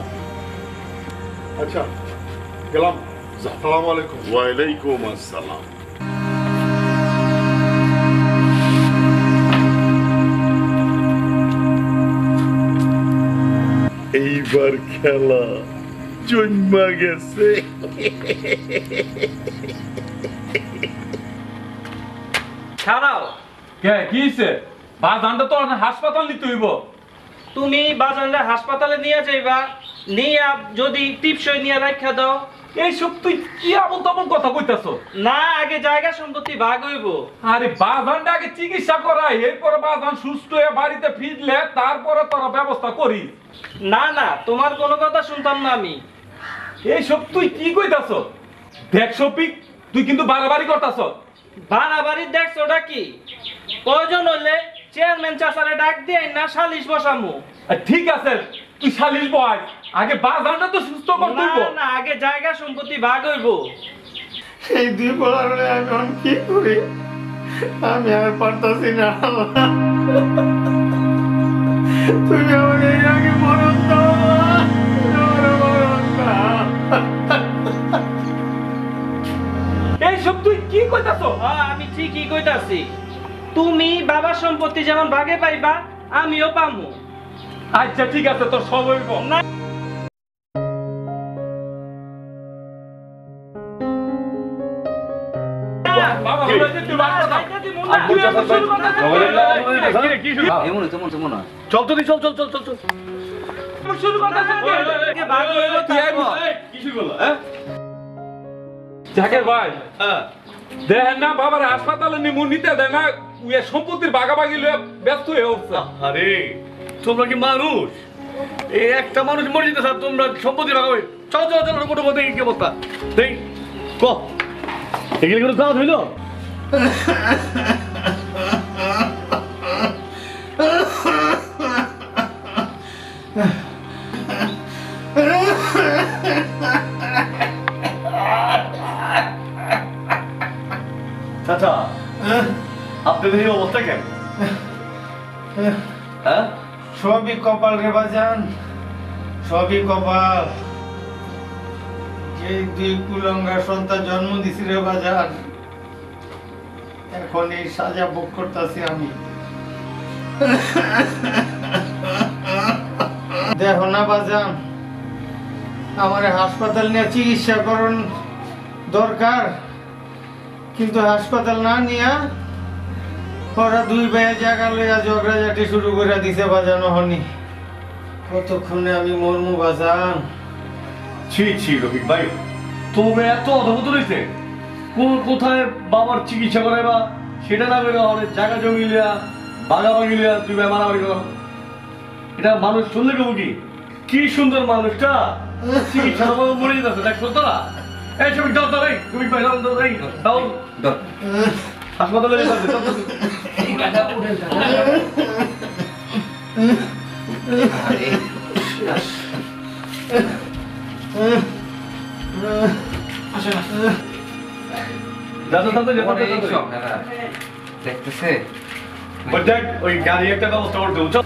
আচ্ছা, গেলাম। আসসালামু আলাইকুম। ওয়ালাইকুম আসসালাম। এইবার খেলা জন্মা গেছে। ছাড়াও। কে কি হইছে? বাজানটা তো হাসপাতাল নিতে হইব। তুমি বাজানরে হাসপাতালে নিয়ে যাইবা, নিয়ে যদি টিপসই নিয়ে রাখা দাও। এইসব তুই কি আমল তেমন কথা কইতাছ? না, আগে জায়গা সম্পত্তি ভাগ হইব। আরে বাজানটা আগে চিকিৎসা করাই, এরপরে বাজান সুস্থ হয়ে বাড়িতে ফিরলে তারপরে তোরা ব্যবস্থা করি। না না, তোমার কোনো কথা শুনতাম না আমি। এইসব তুই কি কইতাছ? দেখ শফিক, তুই কিন্তু বাড়াবাড়ি করতাছ। বাড়াবাড়ি দেখছো ওটা কি? প্রয়োজন হলে চেয়ারম্যান চাচারে ডাক দিয়ে না সালিশ বসামু। ঠিক আছে, তুই সালিশ বয়, আগে বাজানটা তো সুস্থ করতে হইব। না, আগে জায়গা সম্পত্তি ভাগ হইব। এই দুই বলার এখন কি করি? আমি আর পারতাছি না। তুমি আমাকে এর আগে মরণ দাও। এইসব তুই কি কইতাছ? আমি ঠিকই কইতাছি। তুমি বাবার সম্পত্তি যেমন ভাগে পাইবা, আমিও পামু। আচ্ছা ঠিক আছে, তোর সব হইব। না, চল তো, চল চল চল চল চল। জাকের ভাই, দেখেন না বাবার হাসপাতালে নিমু নিতে দেয় না, সম্পত্তির বাগাবাগি লয়ে ব্যস্ত হয়ে উঠছে। আরে তোমরা কি মানুষ? এই একটা মানুষ মরে যেতে স্যার, তোমরা সম্পত্তি ভাগাবে? চল চল চল, কোনো কথা কি অবস্থা দেখ ক এগুলো কোনো কাজ হইল? চাচা, আপনাদের এই অবস্থা কেন? সবই কপাল রে বাজান, সবই কপাল। যে দুই কুলঙ্গার সন্তান জন্ম দিছি রে বাজান, এখন এই সাজা ভোগ করতেছি আমি। দেখো না বাজান, আমার হাসপাতাল নিয়ে চিকিৎসা করণ দরকার, কিন্তু হাসপাতাল না নিয়া ওরা দুই ভাইয়া জায়গা লইয়া ঝগড়াঝাটি শুরু করে দিছে বাজানো হনি। কতক্ষণে আমি মরমু বাজান। ছি ছি রফিক ভাই, তোমাকে এত অধবত রয়েছে, কোথায় বাবার চিকিৎসা করাইবা সেটা না করে অনেক জায়গা জমি লিয়া বাগাবাগি লিয়া তুই ভাই মারামারি করো। এটা মানুষ শুনলে কেউ কি সুন্দর মানুষটা চিকিৎসা মরে যেতেছে, দেখছো তো না? এই ছবি দাও দাও, এই তুমি ভাই দাও দাও দাও হাসপাতালে যেতে দেখতেছে ওই গাড়ি একটা ব্যবস্থা করতে বুঝছো?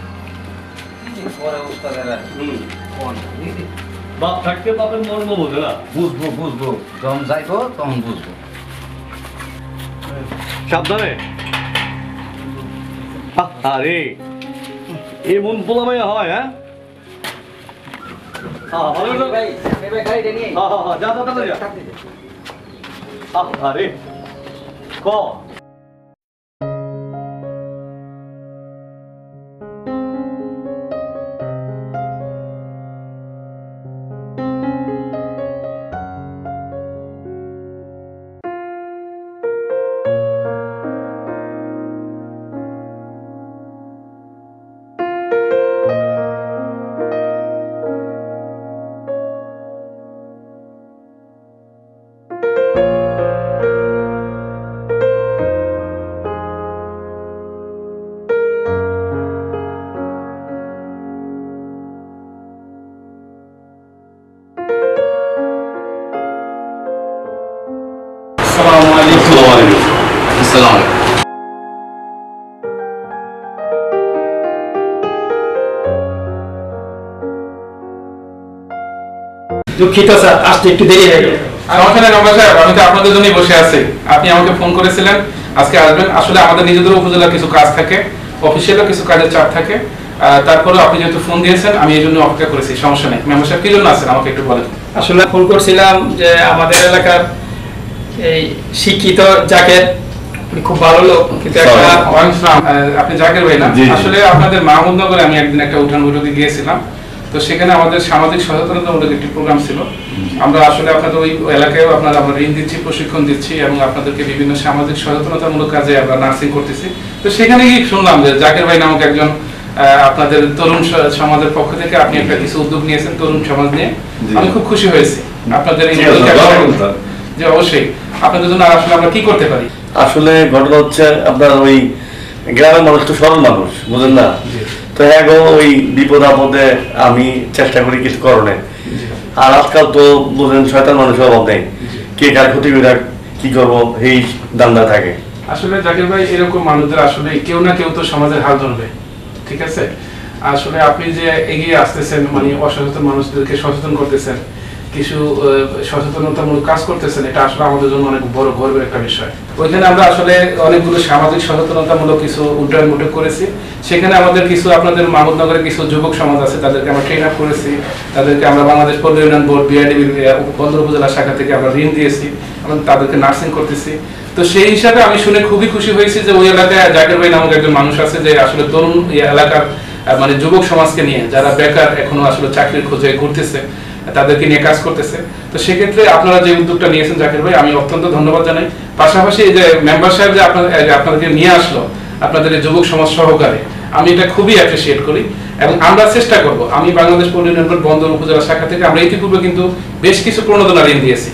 বাপ থাকতে বাপের মর্ম বোঝে না। বুঝবো বুঝবো, যখন যাইবো তখন বুঝবো। সাবধানে। আরে এমন পোলামাইয়া হয়, হ্যাঁ? আরে ক দুঃখিত স্যার, আসতে একটু দেরি হয়ে গেল। সমস্যা নেই রমনা সাহেব, আমি তো আপনাদের জন্যই বসে আছি। আপনি আমাকে ফোন করেছিলেন আজকে আসবেন। আসলে আমাদের নিজেদের উপজেলার কিছু কাজ থাকে, অফিসিয়ালও কিছু কাজের চাপ থাকে, তারপরে আপনি যেহেতু ফোন দিয়েছেন আমি এই জন্য অপেক্ষা করেছি। সমস্যা নেই। মেম্বার সাহেব কি জন্য আছেন আমাকে একটু বলেন। আসলে ফোন করছিলাম যে আমাদের এলাকার এই শিক্ষিত জাকের, খুব ভালো লোক, কিন্তু আপনি জাকের ভাই না? আসলে আপনাদের মাহমুদনগরে আমি একদিন একটা উঠান বৈঠকে গিয়েছিলাম, তো সেখানে আমাদের সামাজিক সচেতনতামূলক একটি প্রোগ্রাম ছিল। আমরা আসলে আপনাদের ওই এলাকায় আমরা ঋণ দিচ্ছি, প্রশিক্ষণ দিচ্ছি এবং আপনাদেরকে বিভিন্ন সামাজিক সচেতনতামূলক কাজে আমরা নার্সিং করতেছি। তো সেখানে গিয়ে শুনলাম যে জাকের ভাই নামক একজন আপনাদের তরুণ সমাজের পক্ষ থেকে আপনি একটা কিছু উদ্যোগ নিয়েছেন তরুণ সমাজ নিয়ে। আমি খুব খুশি হয়েছি আপনাদের এই যে অবশ্যই আপনাদের জন্য আসলে আমরা কি করতে পারি। আসলে ঘটনা হচ্ছে আপনার ওই গ্রামের মানুষ তো সরল মানুষ, বুঝলেন না? তো হ্যাঁ গো, ওই বিপদ আপদে আমি চেষ্টা করি কিছু করণে। আর আজকাল তো বুঝলেন শয়তান মানুষের অভাব নেই, কে কার ক্ষতি করে কি করবো এই দান্দা থাকে। আসলে জাকির ভাই এরকম মানুষদের আসলে কেউ না কেউ তো সমাজের হাল ধরবে, ঠিক আছে? আসলে আপনি যে এগিয়ে আসতেছেন, মানে অসচেতন মানুষদেরকে সচেতন করতেছেন, কিছু সচেতনতামূলক কাজ করতেছেন, এটা আসলে আমাদের জন্য অনেক বড় গর্বের একটা বিষয়। ওইখানে আমরা আসলে অনেকগুলো সামাজিক সচেতনতামূলক কিছু উন্নয়ন বৈঠক করেছি। সেখানে আমাদের কিছু আপনাদের মাহমুদনগরের কিছু যুবক সমাজ আছে, তাদেরকে আমরা ট্রেন আপ করেছি, তাদেরকে আমরা বাংলাদেশ পল্লী উন্নয়ন বোর্ড বিআইডিবির বন্দর উপজেলা শাখা থেকে আমরা ঋণ দিয়েছি এবং তাদেরকে নার্সিং করতেছি। তো সেই হিসাবে আমি শুনে খুবই খুশি হয়েছি যে ওই এলাকায় জাকির ভাই নামক একজন মানুষ আছে যে আসলে তরুণ এলাকার মানে যুবক সমাজকে নিয়ে, যারা বেকার এখনো আসলে চাকরির খোঁজে ঘুরতেছে, তাদেরকে নিয়ে কাজ করতেছে। তো সেক্ষেত্রে আপনারা যে উদ্যোগটা নিয়েছেন জাকির ভাই, আমি অত্যন্ত ধন্যবাদ জানাই। পাশাপাশি এই যে মেম্বার সাহেব যে আপনাদেরকে নিয়ে আসলো আপনাদের এই যুবক সমাজ সহকারে, আমি এটা খুবই অ্যাপ্রিসিয়েট করি এবং আমরা চেষ্টা করব। আমি বাংলাদেশ পল্লী উন্নয়ন বোর্ড বন্দর উপজেলা শাখা থেকে আমরা ইতিপূর্বে কিন্তু বেশ কিছু প্রণোদনা ঋণ দিয়েছি।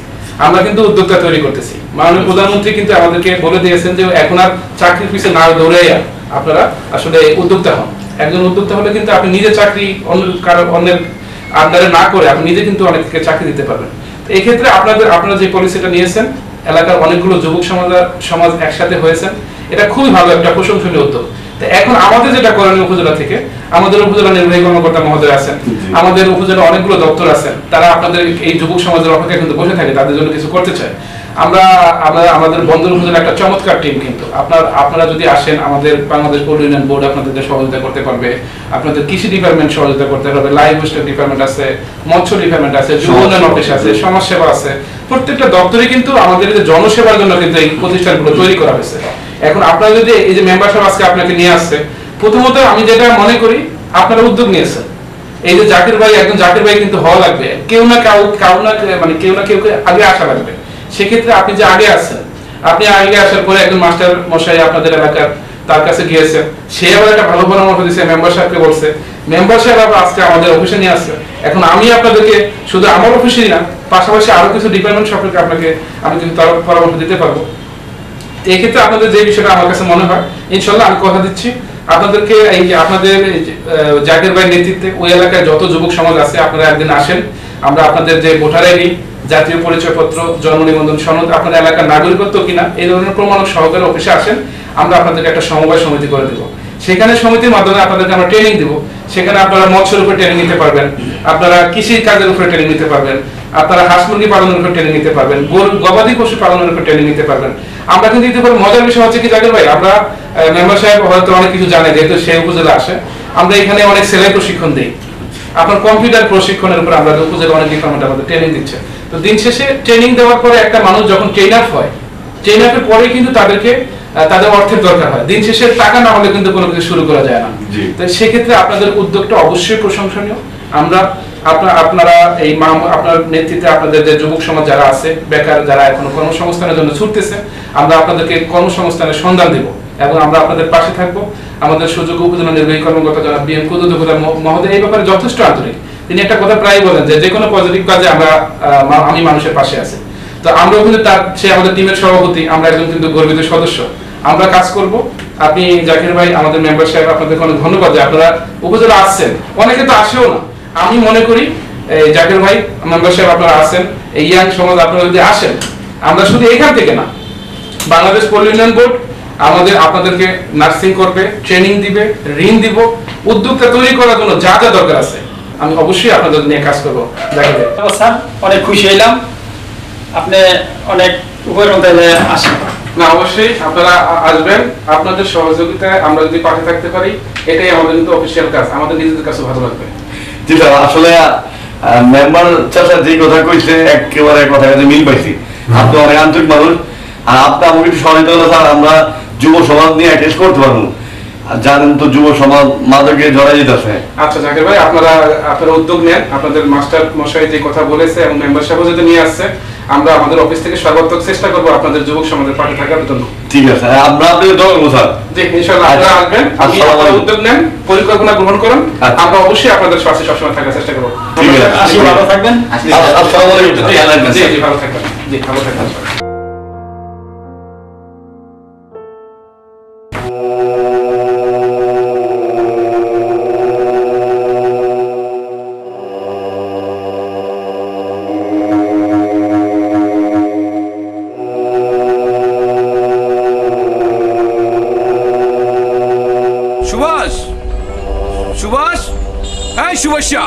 আমরা কিন্তু উদ্যোক্তা তৈরি করতেছি। মাননীয় প্রধানমন্ত্রী কিন্তু আমাদেরকে বলে দিয়েছেন যে এখন আর চাকরির পিছনে না দৌড়াইয়া আপনারা আসলে উদ্যোক্তা হন। একজন উদ্যোক্তা হলে কিন্তু আপনি নিজে চাকরি অন্যের আন্ডারে না করে আপনি নিজে কিন্তু অনেককে চাকরি দিতে পারবেন। তো এই ক্ষেত্রে আপনারা যে পলিসিটা নিয়েছেন, এলাকার অনেকগুলো যুবক সমাজ একসাথে হয়েছেন, এটা খুবই ভালো একটা প্রশংসনীয় উদ্যোগ। তো এখন আমাদের যেটা করণীয় উপজেলা থেকে, আমাদের উপজেলা নির্বাহী কর্মকর্তা মহোদয় আছেন, আমাদের উপজেলা অনেকগুলো দপ্তর আছেন, তারা আপনাদের এই যুবক সমাজের অপেক্ষায় কিন্তু বসে থাকে, তাদের জন্য কিছু করতে চায়। আমরা আমাদের বন্দর উপজেলা একটা চমৎকার টিম, কিন্তু আপনারা যদি আসেন আমাদের বাংলাদেশ পল্লী উন্নয়ন বোর্ড আপনাদের সহযোগিতা করতে পারবে, আপনাদের কৃষি ডিপার্টমেন্ট সহযোগিতা করতে পারবে, লাইভ হোস্টেল ডিপার্টমেন্ট আছে, মৎস্য ডিপার্টমেন্ট আছে, যুব উন্নয়ন অফিস আছে, সমাজসেবা আছে। প্রত্যেকটা দপ্তরে কিন্তু আমাদের যে জনসেবার জন্য কিন্তু এই প্রতিষ্ঠানগুলো তৈরি করা হয়েছে। এখন আপনারা যদি এই যে মেম্বারশিপ আজকে আপনাকে নিয়ে আসছে, প্রথমত আমি যেটা মনে করি আপনারা উদ্যোগ নিয়েছেন। এই যে জাকির ভাই, একজন জাকির ভাই কিন্তু হওয়া লাগবে, কেউ না কেউ আগে আসা লাগবে। সেক্ষেত্রে আপনি যে আগে আসছেন, আপনি আগে আসার পরে একজন মাস্টার মশাই আপনাদের এলাকার তার কাছে গিয়েছেন, সে আবার একটা ভালো পরামর্শ দিয়েছে, মেম্বার সাহেবকে বলছে, মেম্বার সাহেব আবার আজকে আমাদের অফিসে নিয়ে আসছে। এখন আমি আপনাদেরকে শুধু আমার অফিসেই না, পাশাপাশি আরো কিছু ডিপার্টমেন্ট সম্পর্কে আমি কিন্তু তার পরামর্শ দিতে পারবো। এই ক্ষেত্রে আপনাদের যে বিষয়টা আমার কাছে মনে হয়, ইনশাল্লাহ আমি কথা দিচ্ছি আপনাদেরকে, এই যে আপনাদের জাকির ভাই নেতৃত্বে ওই এলাকায় যত যুবক সমাজ আছে আপনারা একদিন আসেন, আমরা আপনাদের যে ভোটার আইডি, জাতীয় পরিচয়পত্র, জন্ম নিবন্ধন সনদ, আপনাদের এলাকার নাগরিকত্ব কিনা এই ধরনের প্রমাণক সহকারে অফিসে আসেন, আমরা আপনাদেরকে একটা সমবায় সমিতি করে দেবো। সেখানে সমিতির মাধ্যমে আপনাদেরকে আমরা ট্রেনিং দিব। সেখানে আপনারা মৎস্যের উপরে ট্রেনিং নিতে পারবেন, আপনারা কৃষি কাজের উপরে ট্রেনিং নিতে পারবেন, আপনারা হাঁস মুরগি পালনের উপর ট্রেনিং নিতে পারবেন, গবাদি পশু পালনের উপর ট্রেনিং নিতে পারবেন। আমরা কিন্তু দিতে পারবো। মজার বিষয় হচ্ছে কি জাকির ভাই, আমরা মেম্বার সাহেব হয়তো অনেক কিছু জানে, যেহেতু সেই উপজেলা আসে, আমরা এখানে অনেক সেলাই প্রশিক্ষণ দিই। আপনার কম্পিউটার প্রশিক্ষণের উপর আমরা উপজেলা অনেক ডিপার্টমেন্ট আমাদের ট্রেনিং দিচ্ছে। তো দিন শেষে ট্রেনিং দেওয়ার পরে একটা মানুষ যখন ট্রেন আপ হয়, ট্রেন আপের পরে কিন্তু তাদের অর্থের দরকার হয়। দিন শেষে টাকা না হলে কিন্তু কোনো কিছু শুরু করা যায় না। তো সেক্ষেত্রে আপনাদের উদ্যোগটা অবশ্যই প্রশংসনীয়। আপনারা এই আপনার নেতৃত্বে আপনাদের যে যুবক সমাজ যারা আছে, বেকার যারা এখনো কর্মসংস্থানের জন্য ছুটতেছে, আমরা আপনাদেরকে কর্মসংস্থানের সন্ধান দেব এবং আমরা আপনাদের পাশে থাকবো। আমাদের সুযোগ্য উপজেলা নির্বাহী কর্মকর্তা যারা বিএম কুদুদুকুদা মহোদয় এই ব্যাপারে যথেষ্ট আন্তরিক। তিনি একটা কথা প্রায় বলেন যে কোনো পজিটিভ কাজে আমি মানুষের পাশে আছি। তো আমরাও কিন্তু সে আমাদের টিমের সভাপতি, আমরা একজন কিন্তু গর্বিত সদস্য। আমরা কাজ করব। আপনি জাকির ভাই, আমাদের মেম্বার সাহেব, আপনাদের অনেক ধন্যবাদ যে আপনারা উপজেলা আসছেন। অনেকে তো আসেও না। আমি মনে করি জাকির ভাই, মেম্বার সাহেব আপনারা আসেন, এই ইয়াং সমাজ আপনারা যদি আসেন, আমরা শুধু এখান থেকে না, বাংলাদেশ পল্লী উন্নয়ন বোর্ড আপনাদেরকে নার্সিং করবে, ট্রেনিং দিবে, ঋণ দিব, উদ্যোগটা তৈরি করার জন্য যা যা দরকার আছে আমি অবশ্যই আপনাদের নিয়ে কাজ করবো। অনেক খুশি হইলাম, আপনি অনেক উপকার আসেন না, অবশ্যই আপনারা আসবেন। আপনাদের সহযোগিতায় আমরা যদি পাশে থাকতে পারি, এটাই আমাদের কিন্তু অফিসিয়াল কাজ, আমাদের নিজেদের কাছে ভালো লাগবে। জি স্যার, আসলে মেম্বার চাচা যে কথা কইছে একেবারে কথা মিল পাইছি। আপনি অনেক আন্তরিক মানুষ, আর আপনি আমাকে একটু সহযোগিতা করলে স্যার আমরা যুব সমাজ নিয়ে অ্যাটেচ করতে পারবো। জানেন তো যুব সমাজ মাদকে জড়াই যেতেছে। আচ্ছা জাকির ভাই, আপনারা উদ্যোগ নেন, আপনাদের মাস্টার মশাই যে কথা বলেছে এবং মেম্বার সাহেব যদি নিয়ে আসছে, আমরা আমাদের অফিস থেকে সর্বাত্মক চেষ্টা করবো আপনাদের যুবক সমাজের পাশে থাকার জন্য। ঠিক আছে, আমরা আপনাদের দোয়া করবো স্যার। জি ইনশাআল্লাহ, আপনারা আসবেন, আপনারা উদ্যোগ নেন, পরিকল্পনা গ্রহণ করুন, আমরা অবশ্যই আপনাদের পাশে সবসময় থাকার চেষ্টা করবো। ঠিক আছে, ভালো থাকবেন। আসসালামু আলাইকুম। জি জি, ভালো থাকবেন। জি, ভালো থাকবেন। সুভাষ, সুভাষ, এই সুভাষা,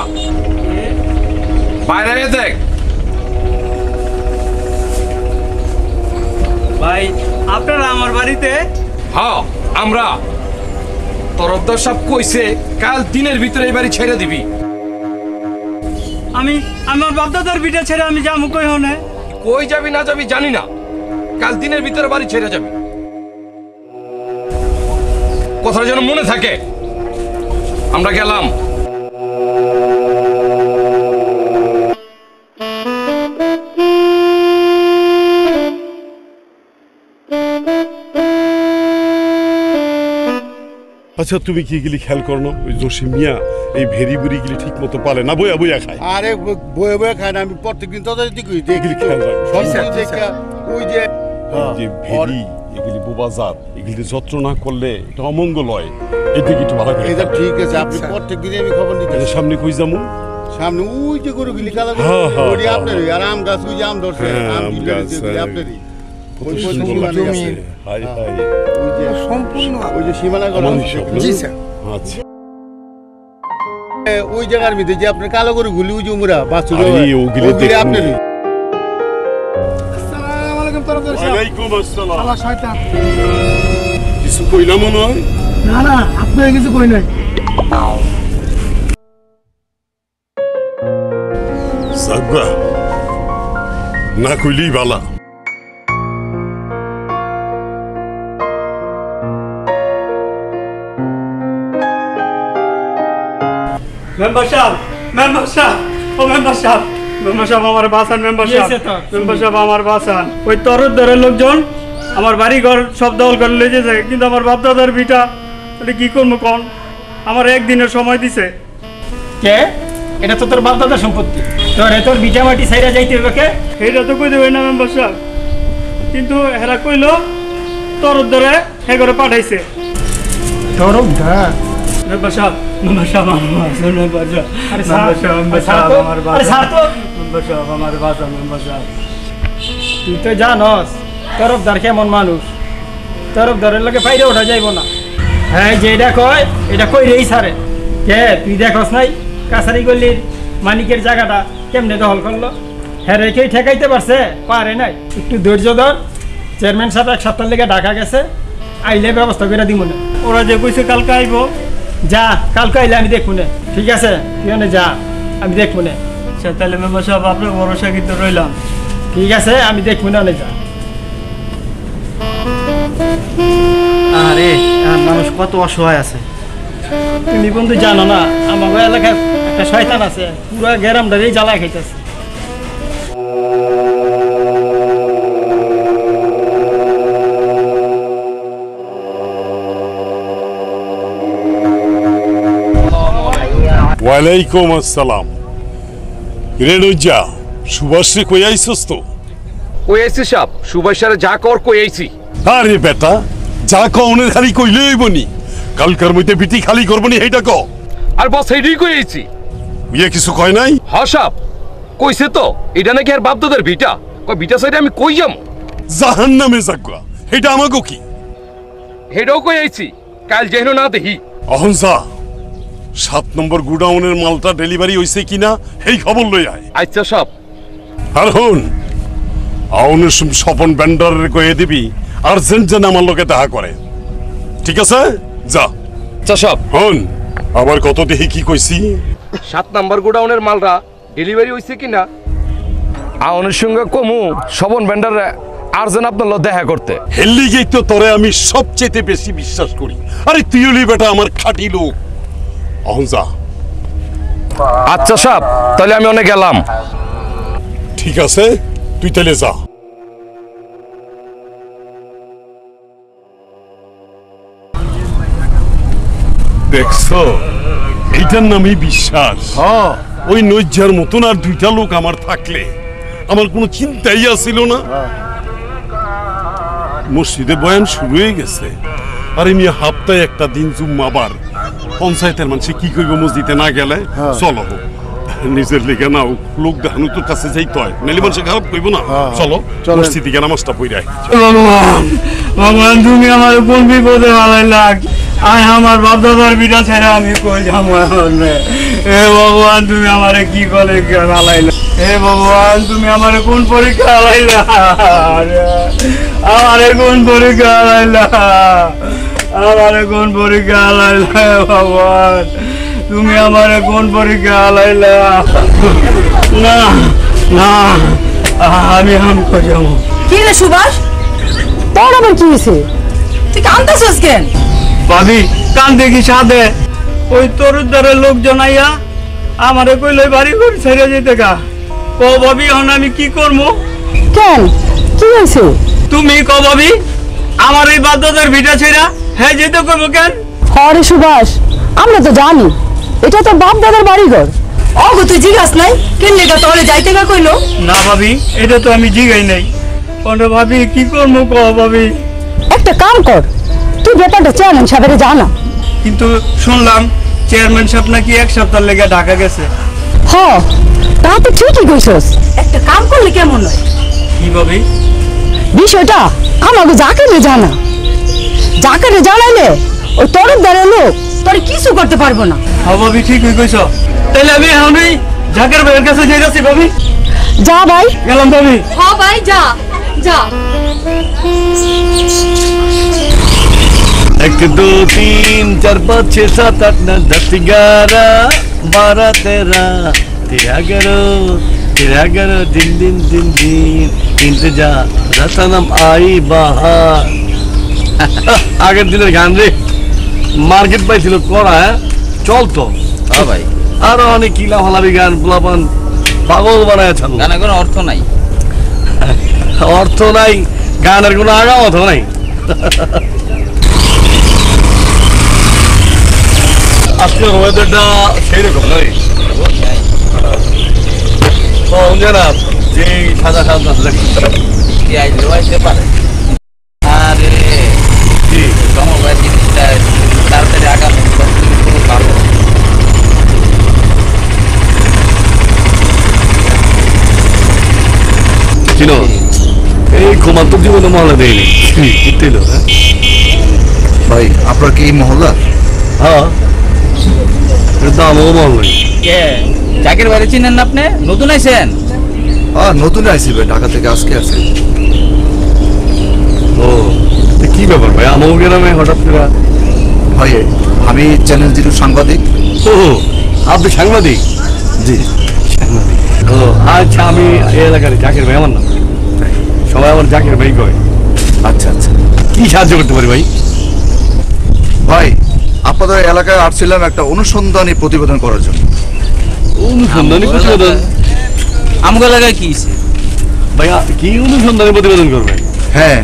বাইরে দেখ। ভাই আপনারা আমার বাড়িতে? হ্যাঁ আমরা। তরফদার সাহেব কইছে কাল দিনের ভিতরে এই বাড়ি ছেড়ে দিবি। আমি আমার বাপদাদার বিটা ছেড়ে আমি যাবো কই হনে? কই যাবি না যাবি জানি না, কাল দিনের ভিতরে বাড়ি ছেড়ে যাবি। কথাটা যেন মনে থাকে। আমরা গেলাম। আচ্ছা, তুমি কি গেলি খেয়াল করো না, ওই জসিম মিয়া এই ভেরি বুড়ি গিলি ঠিক মতো পালে না, বইয়া বইয়া খায়। আরে বয়ে বয়ে খায় না, আমি প্রত্যেকদিন তো দেখি এগুলি খেয়াল দেখা ওই যে যে ভেরি এগুলি বোবাজার, এগুলি যত্ন না করলে এটা অমঙ্গল হয়। এদিকে একটু ভালো করে। এটা ঠিক আছে, আপনি প্রত্যেকদিন আমি খবর নিতে। সামনে কই যাবো? সামনে ওই যে গরু গিলি কালা ওই আপনারই, আর আম গাছ ওই যে আম ধরছে, আম আপনারই। ওই জায়গার মধ্যে যে আপনার কালো গরু গুলি ওই যে উমরা বাছুর আপনারই। তরফদার সাহেব। ওয়ালাইকুম আসসালাম। শালা শয়তান। কিছু কইলা মনে হয়? না না, আপনার কিছু কই নাই। সাগা না কইলেই বালা। মেম্বার সাহেব, মেম্বার সাহেব, ও মেম্বার সাহেব, মেম্বার সাহেব আমার বাঁচান, মেম্বার সাহেব, মেম্বার সাহেব আমার বাঁচান। ওই তরফদারের লোকজন আমার বাড়ি ঘর সব দখল করে লয়ে যেতে, কিন্তু আমার বাপ দাদার ভিটা এটা কি করবো কোন? আমার একদিনের সময় দিছে। কে? এটা তো তোর বাপ দাদার সম্পত্তি, তোর ভিটা মাটি সাইরা যাইতে হবে কে? এটা তো কই দেবে না মেম্বার সাহেব, কিন্তু হেরা কইলো তরফদারে হে করে পাঠাইছে। তরফদার? মেম্বার সাহেব, মেম্বার সাহেব আমার বাঁচান, মেম্বার সাহেব, মেম্বার সাহেব, মেম্বার সাহেব আমার বাঁচান, মেম্বার সাহেব আমার বাঁচান, মেম্বার সাহেব। তুই তো জানস তরফদার কেমন মানুষ, তরফদারের লোকে বাইরে ওঠা যাইব না। হ্যাঁ যে এটা কয় এটা কই রেই সারে কে? তুই দেখস নাই কাছারি গল্লির মানিকের জায়গাটা কেমনে দখল করলো? হ্যাঁ রেখেই ঠেকাইতে পারছে? পারে নাই। একটু ধৈর্য ধর, চেয়ারম্যান সাহেব এক সপ্তাহ লেগে ঢাকা গেছে, আইলে ব্যবস্থা করে দিব না। ওরা যে কইছে কালকে আইব, যা কালকে আইলে আমি দেখবো না, ঠিক আছে? তুই যা, আমি দেখবো না। আচ্ছা তাহলে মেম্বার সাহেব আপনার ভরসা কিন্তু রইলাম। ঠিক আছে, আমি দেখবো না, যা। আরে মানুষ কত অসহায় আছে। তুমি বন্ধু জানো না আমার এলাকায় একটা শয়তান আছে, পুরো গ্রামটারই জ্বালায় খাইতেছে। ওয়ালাইকুম আসসালাম। রেণুজা সুভাষ রে কই আইছস তো? কই আইছি সাহেব, সুভাষ স্যার যা কর কই আইছি। আরে বেটা যা কওনে খালি কইলে হইবনি, কালকার মধ্যে বিটি খালি করবনি এইটা ক। আর বস এইটাই কই আইছি। ইয়ে কিছু কয় নাই? হ্যাঁ সাহেব কইছে তো, এটা নাকি আর বাপ দাদার ভিটা। কই ভিটা সাইডে আমি কই যাম? জাহান্নামে যাগা, এটা আমাগো কি? হেডাও কই আইছি, কাল যেন না দেখি। অহন যা 7 নম্বর গুডাউনের মালটা ডেলিভারি হইছে কিনা এই খবর লই আয়। আচ্ছা সাহেব। আর হন আউনের স্বপন ব্যান্ডারের কয়ে দিবি আর্জেন্ট যেন আমার লোকে দেখা করে, ঠিক আছে? যা। আচ্ছা সাহেব। হন আবার কত দেখি কি কইছি? 7 নাম্বার গোডাউনের মালরা ডেলিভারি হইছে কিনা আউনের সঙ্গে কমু স্বপন ব্যান্ডার আর্জেন্ট আপনার লোক দেখা করতে। হেললি গেই তো তোরে আমি সবচেয়ে বেশি বিশ্বাস করি। আরে তুই হলি বেটা আমার খাঁটি লোক। অহন যা। আচ্ছা সাহেব তাহলে আমি অনেক গেলাম। ঠিক আছে তুই তাহলে যা। দেখছো এইটার নামই বিশ্বাস। ওই নৈজার মতন আর দুইটা লোক আমার থাকলে আমার কোনো চিন্তাই আসিল না। মসজিদে বয়ান শুরু হয়ে গেছে, আর আমি হাপ্তায় একটা দিন জুম্মাবার পঞ্চায়েতের মানুষে কি করবো মসজিদে না গেলে? চলো নিজের লেগে নাও, লোক দেখানো তোর কাছে যাইতে হয়, নাইলে মানুষে খারাপ করব না। চলো মসজিদে গিয়ে নামাজটা পড়ে। ভগবান, ভগবান তুমি আমার কোন বিপদে হারাইলা? আয় আমার বাপ দাদার বিটা ছেড়ে আমি কই যাবো এখন? হে ভগবান তুমি আমারে কি করে হারাইলা? হে ভগবান তুমি আমারে কোন পরীক্ষা হারাইলা? আমারে কোন পরীক্ষা হারাইলা? আমারে কোন পরীক্ষা হারাইলা? ভগবান তুমি আমারে কোন পরীক্ষা হারাইলা? না না আমি কই যাবো। কি রে সুভাষ, তোর আবার কি হয়েছে? তুই কাঁদতেছিস কেন? ভাবি কান দেখি সাদে ওই তরুদ্দারের লোকজন আইয়া আমারে কইলে বাড়ি ঘর ছেড়ে যেতে গা। ও ভাবি এখন আমি কি করবো? কেন কি হয়েছে? তুমি ক ভাবি, আমার এই বাধ্যতার ভিটা ছেড়া হ্যাঁ যেতে করবো কেন? হরে সুভাষ, আমরা তো জানি এটা তো বাপ দাদার বাড়িঘর। অগো তুই জিজ্ঞাস নাই কেন লেগা তাহলে যাইতে গা কইলো? না ভাবি এটা তো আমি জিগাই নাই। কোন ভাবি কি করবো ক ভাবি? একটা কাম কর, তুই ব্যাপারটা চেয়ারম্যান সাহেবের জানা। কিন্তু শুনলাম চেয়ারম্যান সাহেব নাকি 1 সপ্তাহ লেগে ঢাকা গেছে। হ তা তো ঠিকই কইছস, একটা কাম করলে কেমন হয়? কি ভাবি? বিষয়টা আমাকে জাকারে জানা, জাকারে জানাইলে ওই তরফদারের লোক তোর কিছু করতে পারবো না। হ্যাঁ ভাবি ঠিকই কইছ, তাহলে আমি এখনই জাকের ভাইয়ের কাছে যাইতাছি ভাবি। যা ভাই। গেলাম ভাবি। হ ভাই যা, যা। 1 2 3 4 5 6 7 8 9 10 11 12 13 तेरा घर दिन दिन दिन दिन इंतजार रतनम आई बाहर আগের দিনের গান রে মার্কেট পাইছিল করা চলতো হ্যাঁ ভাই আরো অনেক কিলা ফালাবি গান পোলাপান পাগল বানায় ছাড়লো গানে কোনো অর্থ নাই অর্থ নাই গানের কোনো আগামত নাই আজকের ওয়েদারটা সেই রকম নয় জানাব যে সাদা সাদা কি আইলো আইতে পারে আরে কি সমবায় জিনিসটা তাড়াতাড়ি আগামী খুব ভালো চিনো এই ঘুমান্তক জীবনে মহল্লা দেয়নি বুঝতেইল ভাই আপনার কি এই মহল্লা? হ্যাঁ দামও মহল্লাই কে জাকির বাড়ি চিনেন না আপনি নতুন আইছেন? হ্যাঁ নতুন আইছি ভাই, ঢাকা থেকে আজকে আসি। ও কি ব্যাপার ভাই আমার গ্রামে হঠাৎ করে? ভাই আমি চ্যানেল জিরো সাংবাদিক। ও আপনি সাংবাদিক? জি সাংবাদিক। ও আচ্ছা আমি এই এলাকার জাকির ভাই আমার নাম, সবাই আমার জাকির ভাই কয়। আচ্ছা আচ্ছা কি সাহায্য করতে পারি ভাই? ভাই আপনাদের এলাকায় আসছিলাম একটা অনুসন্ধানী প্রতিবেদন করার জন্য। অনুসন্ধানী প্রতিবেদন? আমগো এলাকায় কি ভাই কি অনুসন্ধানী প্রতিবেদন করবেন? হ্যাঁ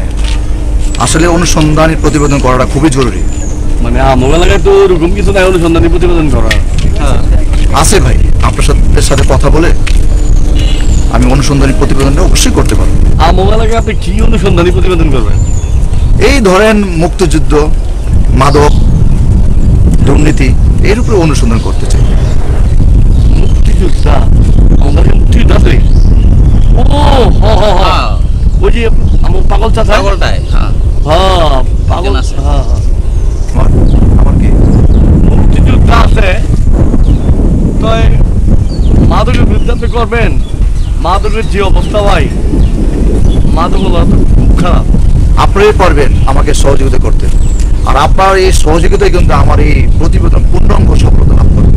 আসলে অনুসন্ধানী প্রতিবেদন করাটা খুবই জরুরি। মানে আমার এলাকায় তো ওরকম কিছু নাই অনুসন্ধানী প্রতিবেদন করা। আছে ভাই, আপনার সাথে কথা বলে আমি অনুসন্ধানী প্রতিবেদনটা অবশ্যই করতে পারবো। আমার এলাকায় আপনি কি অনুসন্ধানী প্রতিবেদন করবেন? এই ধরেন মুক্তিযুদ্ধ, মাদক, দুর্নীতি এর উপরে অনুসন্ধান করতে চাই। মুক্তিযোদ্ধা? আমাদের মুক্তিযোদ্ধা আছে? ও হ্যাঁ ওই যে আমার পাগল চাচা পাগলটাই হ্যাঁ হ্যাঁ পাগল আছে হ্যাঁ আমার কি মুক্তিযোদ্ধা আছে তো মাদকের বিরুদ্ধে আপনি করবেন? মাদকের যে অবস্থা ভাই, মাদক হলো খুব খারাপ। আপনারাই পারবেন আমাকে সহযোগিতা করতে, আর আপনার এই সহযোগিতায় কিন্তু আমার এই প্রতিবেদন পূর্ণাঙ্গ সফলতা লাভ করবে।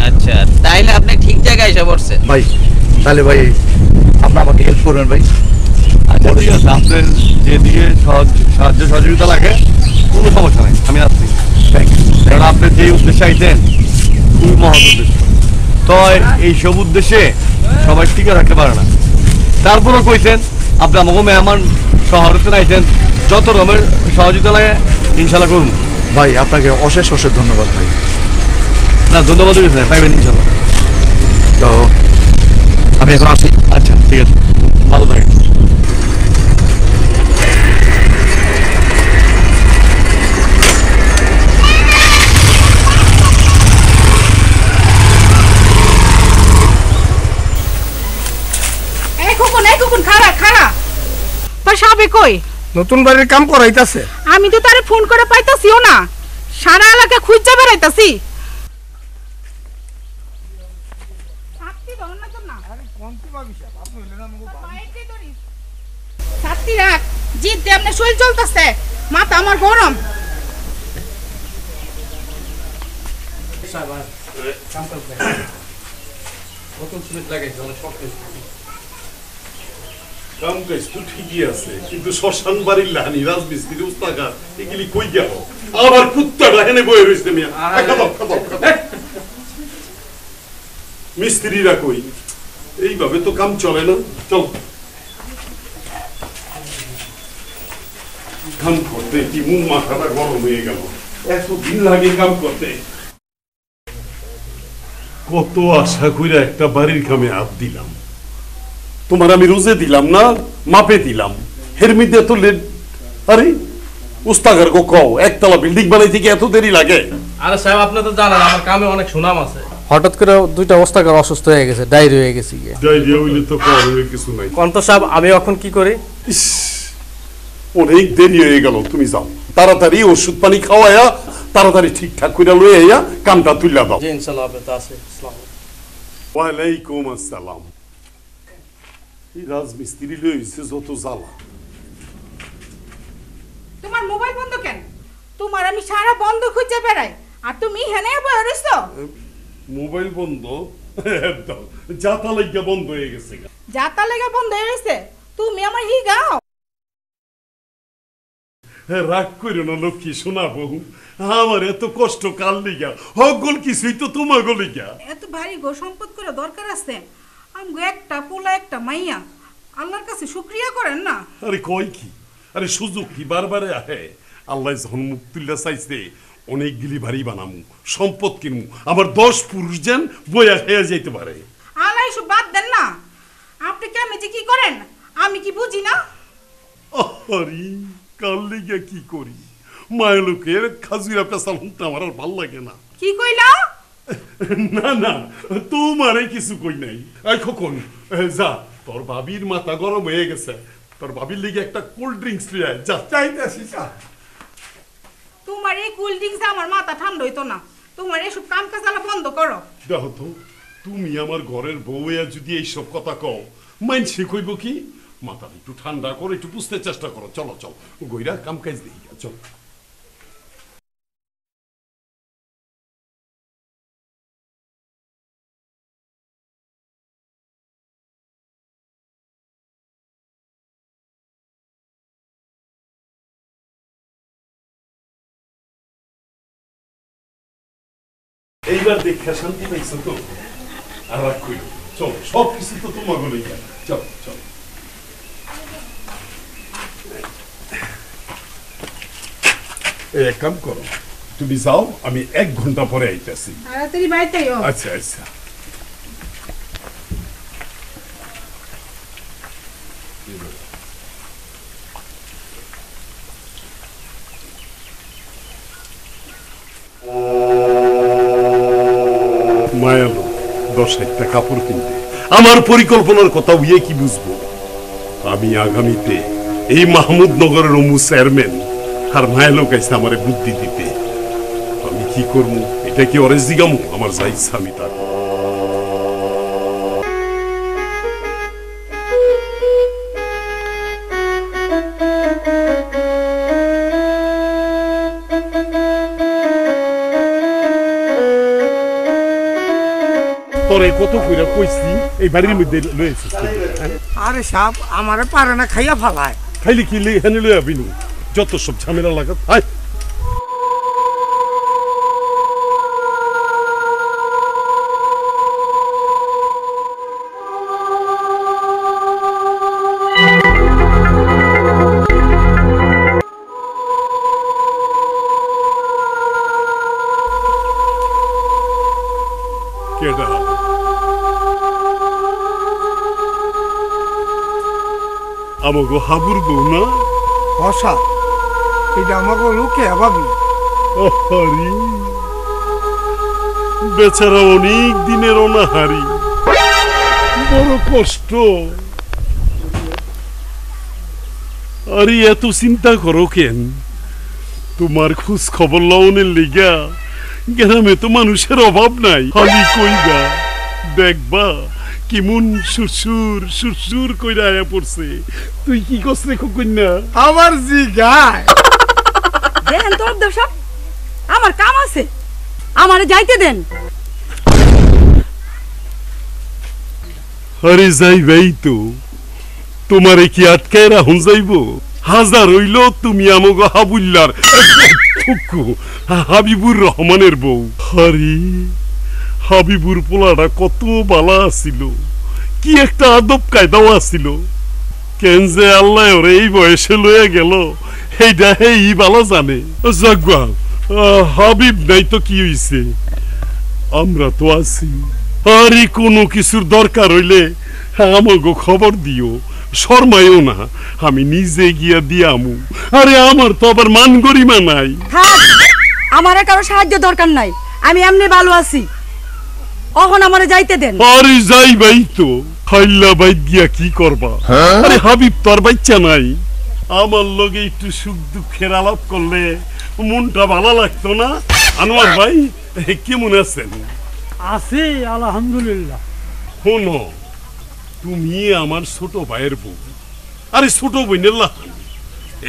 আচ্ছা তাইলে আপনি ঠিক জায়গায় এসে পড়ছেন ভাই। তাহলে ভাই আপনি আমাকে হেল্প করবেন ভাই। আচ্ছা ঠিক আছে, আপনার যেদিকে সাহায্য সহযোগিতা লাগে কোনো সমস্যা নাই, আমি আসছি। কারণ আপনি যে উদ্দেশ্যে আইতেন খুবই মহৎ উদ্দেশ্য, তো এইসব উদ্দেশ্যে সবাই টিকে রাখতে পারে না। তারপরেও কইছেন আপনি আমাকে মেহমান শহরেতে আইতেন, যত রকমের সহযোগিতা লাগে ইনশাল্লাহ করুন। ভাই আপনাকে অশেষ অশেষ ধন্যবাদ ভাই। না ধন্যবাদ পাইবেন ইনশাল্লাহ। তো আমি এখন আসি। আচ্ছা ঠিক আছে, ভালো থাকেন। নতুন বাড়ির কাম করাইতাছে। আমি তো তারে ফোন করে পাইতাছিও না, সারা এলাকা খুঁজে বেড়াইতাছি। ছাত্রী রাখ, জিদ দে, আপনার শরীর চলতেছে, মাথা আমার গরম। কাম কাজ তো ঠিকই আছে, কিন্তু শ্মশান বাড়ির লাহানি রাজমিস্ত্রি উস্তাকার এগুলি কই গেল? আবার কুত্তাটা হেনে বয়ে রয়েছে মিয়া। মিস্ত্রিরা কই? এইভাবে তো কাম চলে না। চল কাম করতে কি মুখ মাথাটা গরম হয়ে গেল, এত দিন লাগে কাম করতে। কত আশা কইরা একটা বাড়ির কামে হাত দিলাম, তোমার আমি রোজে দিলাম না, মাপে দিলাম, এর মধ্যে এত লেট। আরে উস্তাগার গো কও, একতলা বিল্ডিং বানাইতে কি এত দেরি লাগে? আরে সাহেব আপনি তো জানেন আমার কামে অনেক সুনাম আছে। হঠাৎ করে দুইটা অবস্থাকার অসুস্থ হয়ে গেছে, ডায়রি হয়ে গেছে। ডায়রিয়া হইলে তো করবে কিছু নাই। কন্ত সাহেব আমি এখন কি করি? অনেক দেরি হয়ে গেল, তুমি যাও তাড়াতাড়ি ওষুধ পানি খাওয়ায়া তাড়াতাড়ি ঠিকঠাক করে লই আইয়া কামটা তুইলা দাও। জি ইনশাআল্লাহ আপনি তো আছে। আসসালামু আলাইকুম। ওয়ালাইকুম আসসালাম। এই রাজমিস্ত্রি লইছে যত জ্বালা। তোমার মোবাইল বন্ধ কেন? তোমার আমি সারা বন্ধ খুঁজে বেড়াই আর তুমি হেনে বয়ে রইছো। মোবাইল বন্ধ? যাতা লাগিয়া বন্ধ হয়ে গেছে। যাতা লাগা বন্ধ হয়ে গেছে? তুমি আমার হি গাও। রাগ কইরো না লক্ষ্মী, শোনা বহু, আমার এত কষ্ট কাল লিগা, হগল কিছুই তো তোমার গলিগা। এত ভারী গো সম্পদ করে দরকার আছে, আমগো একটা পোলা একটা মাইয়া, আল্লাহর কাছে শুকরিয়া করেন না। আরে কয় কি, আরে সুযোগ কি বারবারে আহে। আল্লাহ যখন মুক্তিল্লা চাইছে অনেকগুলি বাড়ি বানামু, সম্পদ কিনমু, আমার 10 পুরুষ যেন বইয়া খেয়ে যাইতে পারে। আল্লাহ এসব বাদ দেন না, আপনি কেমন যে কি করেন আমি কি বুঝি না? আরে কাল লিগা কি করি, মায়ের লোকের খাজুরা পেশালটা আমার আর ভাল লাগে না। কি কইলা? না না তোমারে কিছু কই নাই। এই খোকন যা, তোর ভাবির মাথা গরম হয়ে গেছে, তোর ভাবির লিগে একটা কোল্ড ড্রিঙ্কস লিয়ে আয় যা। চাইতেছি যা। তোমার এই কোল্ড ড্রিঙ্কস আমার মাথা ঠান্ডা হইতো না, তোমার এসব কাম কাজালা বন্ধ করো। দেখো তো, তুমি আমার ঘরের বউয়া যদি এইসব কথা কও, মাইনসে কইব কি? মাথা একটু ঠান্ডা করে একটু বুঝতে চেষ্টা করো। চলো চল গইরা কাম কাজ দেখি, চল। এইবার দেখা শান্তি পাইছো তো? আর রাগ কইল, চল সব কিছু তো তোমার বলে গিয়া, চল চল। এক কাম করো, তুমি যাও, আমি 1 ঘন্টা পরে আইতাছি। তাড়াতাড়ি বাইতে আইও। আচ্ছা আচ্ছা। মায়ালো 10 কাপড় কিনতে, আমার পরিকল্পনার কথা উইয়ে কি বুঝবো? আমি আগামীতে এই মাহমুদনগরের অমু চেয়ারম্যান, আর মায়ালো গাইছে আমার বুদ্ধি দিতে। আমি কি করবো এটা কি ওরে জিগামু? আমার যা ইচ্ছা আমি তা করব। তোরে কত কইরা কইছি এই বাড়ির মধ্যে লয়েছিস। আরে সাপ আমারে পারে না, খাইয়া ফালায়। খাইলে কি এখানে লয়ে আবিনু, যত সব ঝামেলা লাগাত। হাই কেডা? আমাগো হাবুর বউ না? হসা, এটা আমাকে লোকে ভাবি। আরে বেচারা অনেক দিনের অনাহারি, বড় কষ্ট। আরে এত চিন্তা করো কেন? তোমার খোঁজ খবর লওনের লিগা গ্রামে তো মানুষের অভাব নাই। খালি কইবা দেখবা কেমন সুরসুর সুরসুর কইরা আয়া পড়ছে। তুই কি করছ রে কন্যা? আমার জি গায় দেন তোর দর্শক, আমার কাম আছে, আমারে যাইতে দেন। আরে যাইবাই তো, তোমারে কি আটকায় রাহুন যাইব? হাজার হইল তুমি আমাগো হাবুল্লার হাবিবুর রহমানের বউ। আরে হাবিবুর পোলাটা কত বালা আছিল, কি একটা আদব কায়দাও আছিল। কেন যে আল্লাহ ওরে এই বয়সে লইয়া গেল এইটা এই বালা জানে। জাগুয়া হাবিব নাই তো কি হইছে, আমরা তো আছি। আরে কোনো কিছুর দরকার হইলে আমাগো খবর দিও, শর্মাইও না, আমি নিজে গিয়া দিয়ামু। আরে আমার তো আবার মান গরিমা নাই। আমার কারো সাহায্য দরকার নাই, আমি এমনি ভালো আছি, অহন আমারে যাইতে দেন। আরে যাই ভাই তো, খাইলা বাইত গিয়া কি করবা? আরে হাবিব তোর বাচ্চা নাই, আমার লগে একটু সুখ দুঃখের আলাপ করলে মনটা ভালো লাগতো না? আনোয়ার ভাই কেমন আছেন? আছি আলহামদুলিল্লাহ। শোনো, তুমি আমার ছোট ভাইয়ের বউ, আরে ছোট বোনের লাহান।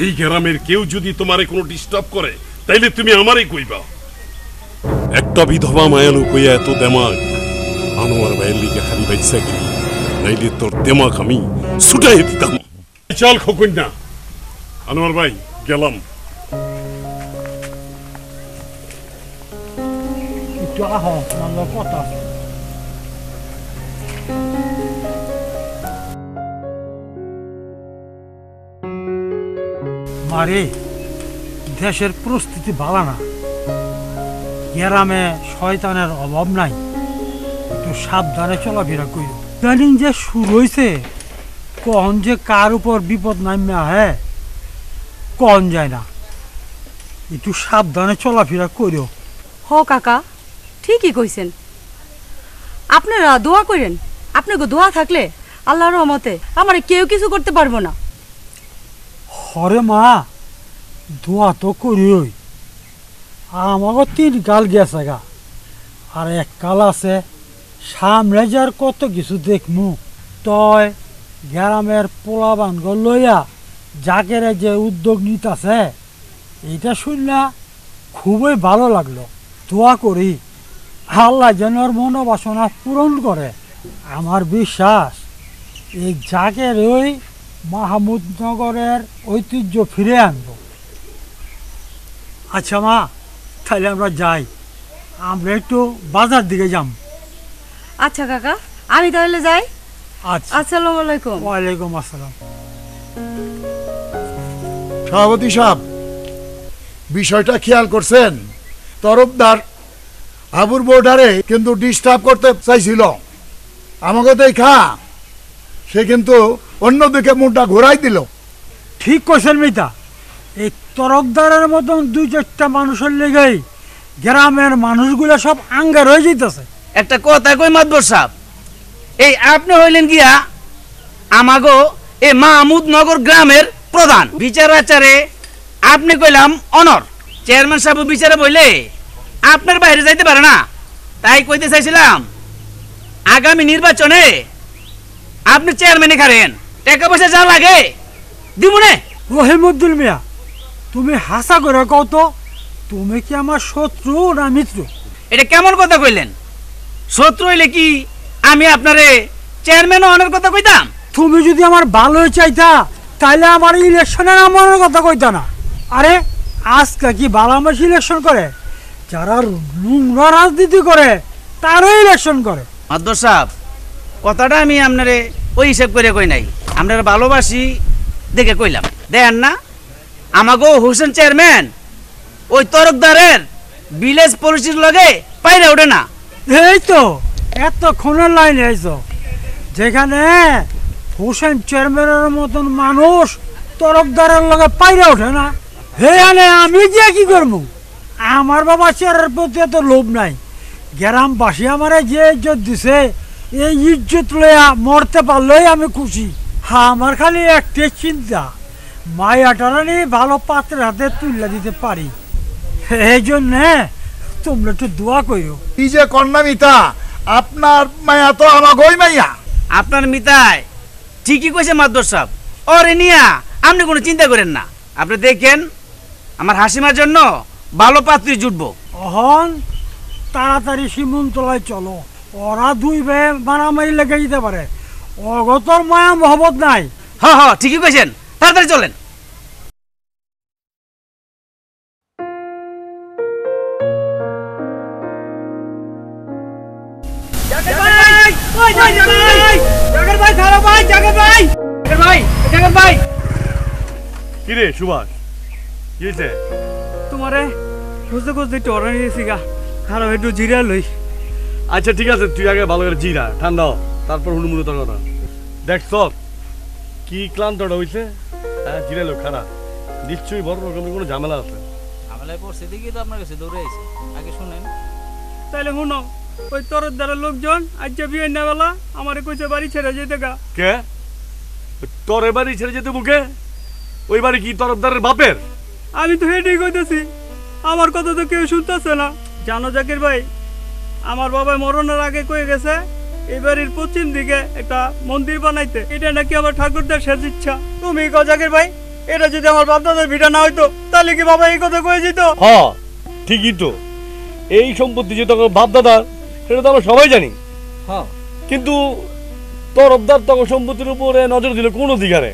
এই গ্রামের কেউ যদি তোমারে কোনো ডিস্টার্ব করে তাইলে তুমি আমারই কইবা। একটা বিধবা মায়ালু কইয়া এত দেমাগ, আনোয়ার ভাইয়ের লিগে খালি বাইসা গেলি, নাইলে তোর দেমাগ আমি ছুটাই দিতাম। চল খোকন না, আনোয়ার ভাই গেলাম। একটু আহ আমরা কথা মারে, দেশের পরিস্থিতি ভালো না, গ্রামে শয়তানের অভাব নাই, একটু সাবধানে চলাফেরা করি। ইদানিং যে শুরু হয়েছে, কখন যে কার উপর বিপদ নামে হ্যাঁ কখন যায় না, একটু সাবধানে চলাফেরা করিও। হ কাকা, ঠিকই কইছেন। আপনারা দোয়া করেন, আপনাকে দোয়া থাকলে আল্লাহর রহমতে আমার কেউ কিছু করতে পারবো না। হরে মা, দোয়া তো করিই, আমাকে 3 গাল গেছে গা, আর 1 গাল আছে, সামনে যার কত কিছু দেখমু। তয় গ্রামের পোলাবানগ লইয়া জাকের যে উদ্যোগ নিতেছে, এটা শুনলা খুবই ভালো লাগলো। দোয়া করি আল্লাহ যেন ওর মনোবাসনা পূরণ করে। আমার বিশ্বাস এই জাকের ওই মাহমুদনগরের ঐতিহ্য ফিরে আনবো। আচ্ছা মা, তাহলে আমরা যাই, আমরা একটু বাজার দিকে যাম। আচ্ছা কাকা, আমি তাহলে যাই। আচ্ছা, আসসালামু আলাইকুম। ওয়ালাইকুম আসসালাম। সভাপতি সাহেব, বিষয়টা খেয়াল করছেন? তরফদার আবুর বউডারে কিন্তু ডিস্টার্ব করতে চাইছিল, আমাকে দেখা সে কিন্তু অন্যদিকে মুখটা ঘোরাই দিল। ঠিক কইছেন মিতা, এই তরফদারের মতন 2-4টা মানুষের লেগেই গ্রামের মানুষগুলো সব আঙ্গার হয়ে যেতেছে। একটা কথা কই মাদবর সাহেব, এই আপনি হইলেন গিয়া আমাগো এই মাহমুদনগর গ্রামের প্রধান বিচার আচারে, আপনি কইলাম অনর চেয়ারম্যান সাহেব বিচারে বইলে আপনার বাইরে যাইতে পারে না। তাই কইতে চাইছিলাম আগামী নির্বাচনে আপনি চেয়ারম্যানে খারেন, টাকা পয়সা যা লাগে দিমুনে। রহিমউদ্দিন মিয়া, তুমি হাসা করে কও তো, তুমি কি আমার শত্রু না মিত্র? এটা কেমন কথা কইলেন? শত্রু হইলে কি আমি আপনারে চেয়ারম্যান হওয়ার কথা কইতাম? তুমি যদি আমার ভালো চাইতা তাহলে আমার ইলেকশনে নামানোর কথা কইতা না। আরে আজকে কি বালামাস ইলেকশন করে? যারা নোংরা রাজনীতি করে তারও ইলেকশন করে। মাদবর সাহেব, কথাটা আমি আপনারে ওই হিসাব করে কই নাই, আপনারা ভালোবাসি দেখে কইলাম। দেখেন না, আমাগো হোসেন চেয়ারম্যান ওই তরফদারের ভিলেজ পলিসির লগে পাইরে ওঠে না। এই তো এতক্ষণের লাইনে আইছো, যেখানে হোসেন চেয়ারম্যানের মতন মানুষ তরফদারের লগে পাইরে ওঠে না, হে আনে আমি যে কি করবো? আমার বাবা চেয়ারের প্রতি এত লোভ নাই। গ্রামবাসী আমারে যে ইজ্জত দিছে, এই ইজ্জত লইয়া মরতে পারলেই আমি খুশি। আমার খালি একটাই চিন্তা, মায়াটারা নিয়ে ভালো পাত্রের হাতে তুলে দিতে পারি। এই জন্যে তোমরা একটু দোয়া করো। কি যে কন্যা মিতা, আপনার মায়া তো আমাগোই মাইয়া। আপনার মিতায় ঠিকই কইছে মাদবর সাহেব, ওরে নিয়া আপনি কোনো চিন্তা করেন না। আপনি দেখেন আমার হাসিমার জন্য ভালো পাত্রী জুটবো। অহন তাড়াতাড়ি সীমন্তলায় চলো, ওরা 2 ভাই মারামারি লেগে যেতে পারে, অগতর মায়া মহব্বত নাই। হ্যাঁ হ্যাঁ ঠিকই কইছেন, তাড়াতাড়ি চলেন। কিরে সুভাষ, কি হয়েছে? তোমারে খুঁজতে খুঁজতে একটু অর্ডার নিয়েছি গা, খারাপ একটু জিরা লই। আচ্ছা ঠিক আছে, তুই আগে ভালো করে জিরা ঠান্ডা হ, তারপর হুড়মুড়ো তোর কথা দেখছ কি ক্লান্তটা হয়েছে। হ্যাঁ জিরা লো খারাপ, নিশ্চয়ই বড় রকমের কোনো ঝামেলা আছে। ঝামেলায় পড়ছে দেখি তো আপনার কাছে দৌড়ে আইছে, আগে শুনেন। তাইলে শুনো, ওই তরফদারের লোকজন আজ বিয়ে নেবেলা আমারে কইছে বাড়ি ছেড়ে যেতে গা। কে তোর বাড়ি ছেড়ে যেতে মুখে? ওই বাড়ি কি তরফদারের বাপের? আমি তো হেঁটেই কইতেছি, আমার কথা তো কেউ শুনতেছে না। জানো জাকির ভাই, আমার বাবা মরণের আগে কয়ে গেছে এই বাড়ির পশ্চিম দিকে একটা মন্দির বানাইতে। এটা নাকি আমার ঠাকুরদার শেষ ইচ্ছা। তুমি কও জাকির ভাই, এটা যদি আমার বাপদাদার ভিটা না হইতো তাহলে কি বাবা এই কথা কয়ে যেত? হ্যাঁ ঠিকই তো, এই সম্পত্তি যে তখন বাপ দাদার সেটা তো আমরা সবাই জানি। হ্যাঁ, কিন্তু তরফদার তখন সম্পত্তির উপরে নজর দিল কোন অধিকারে?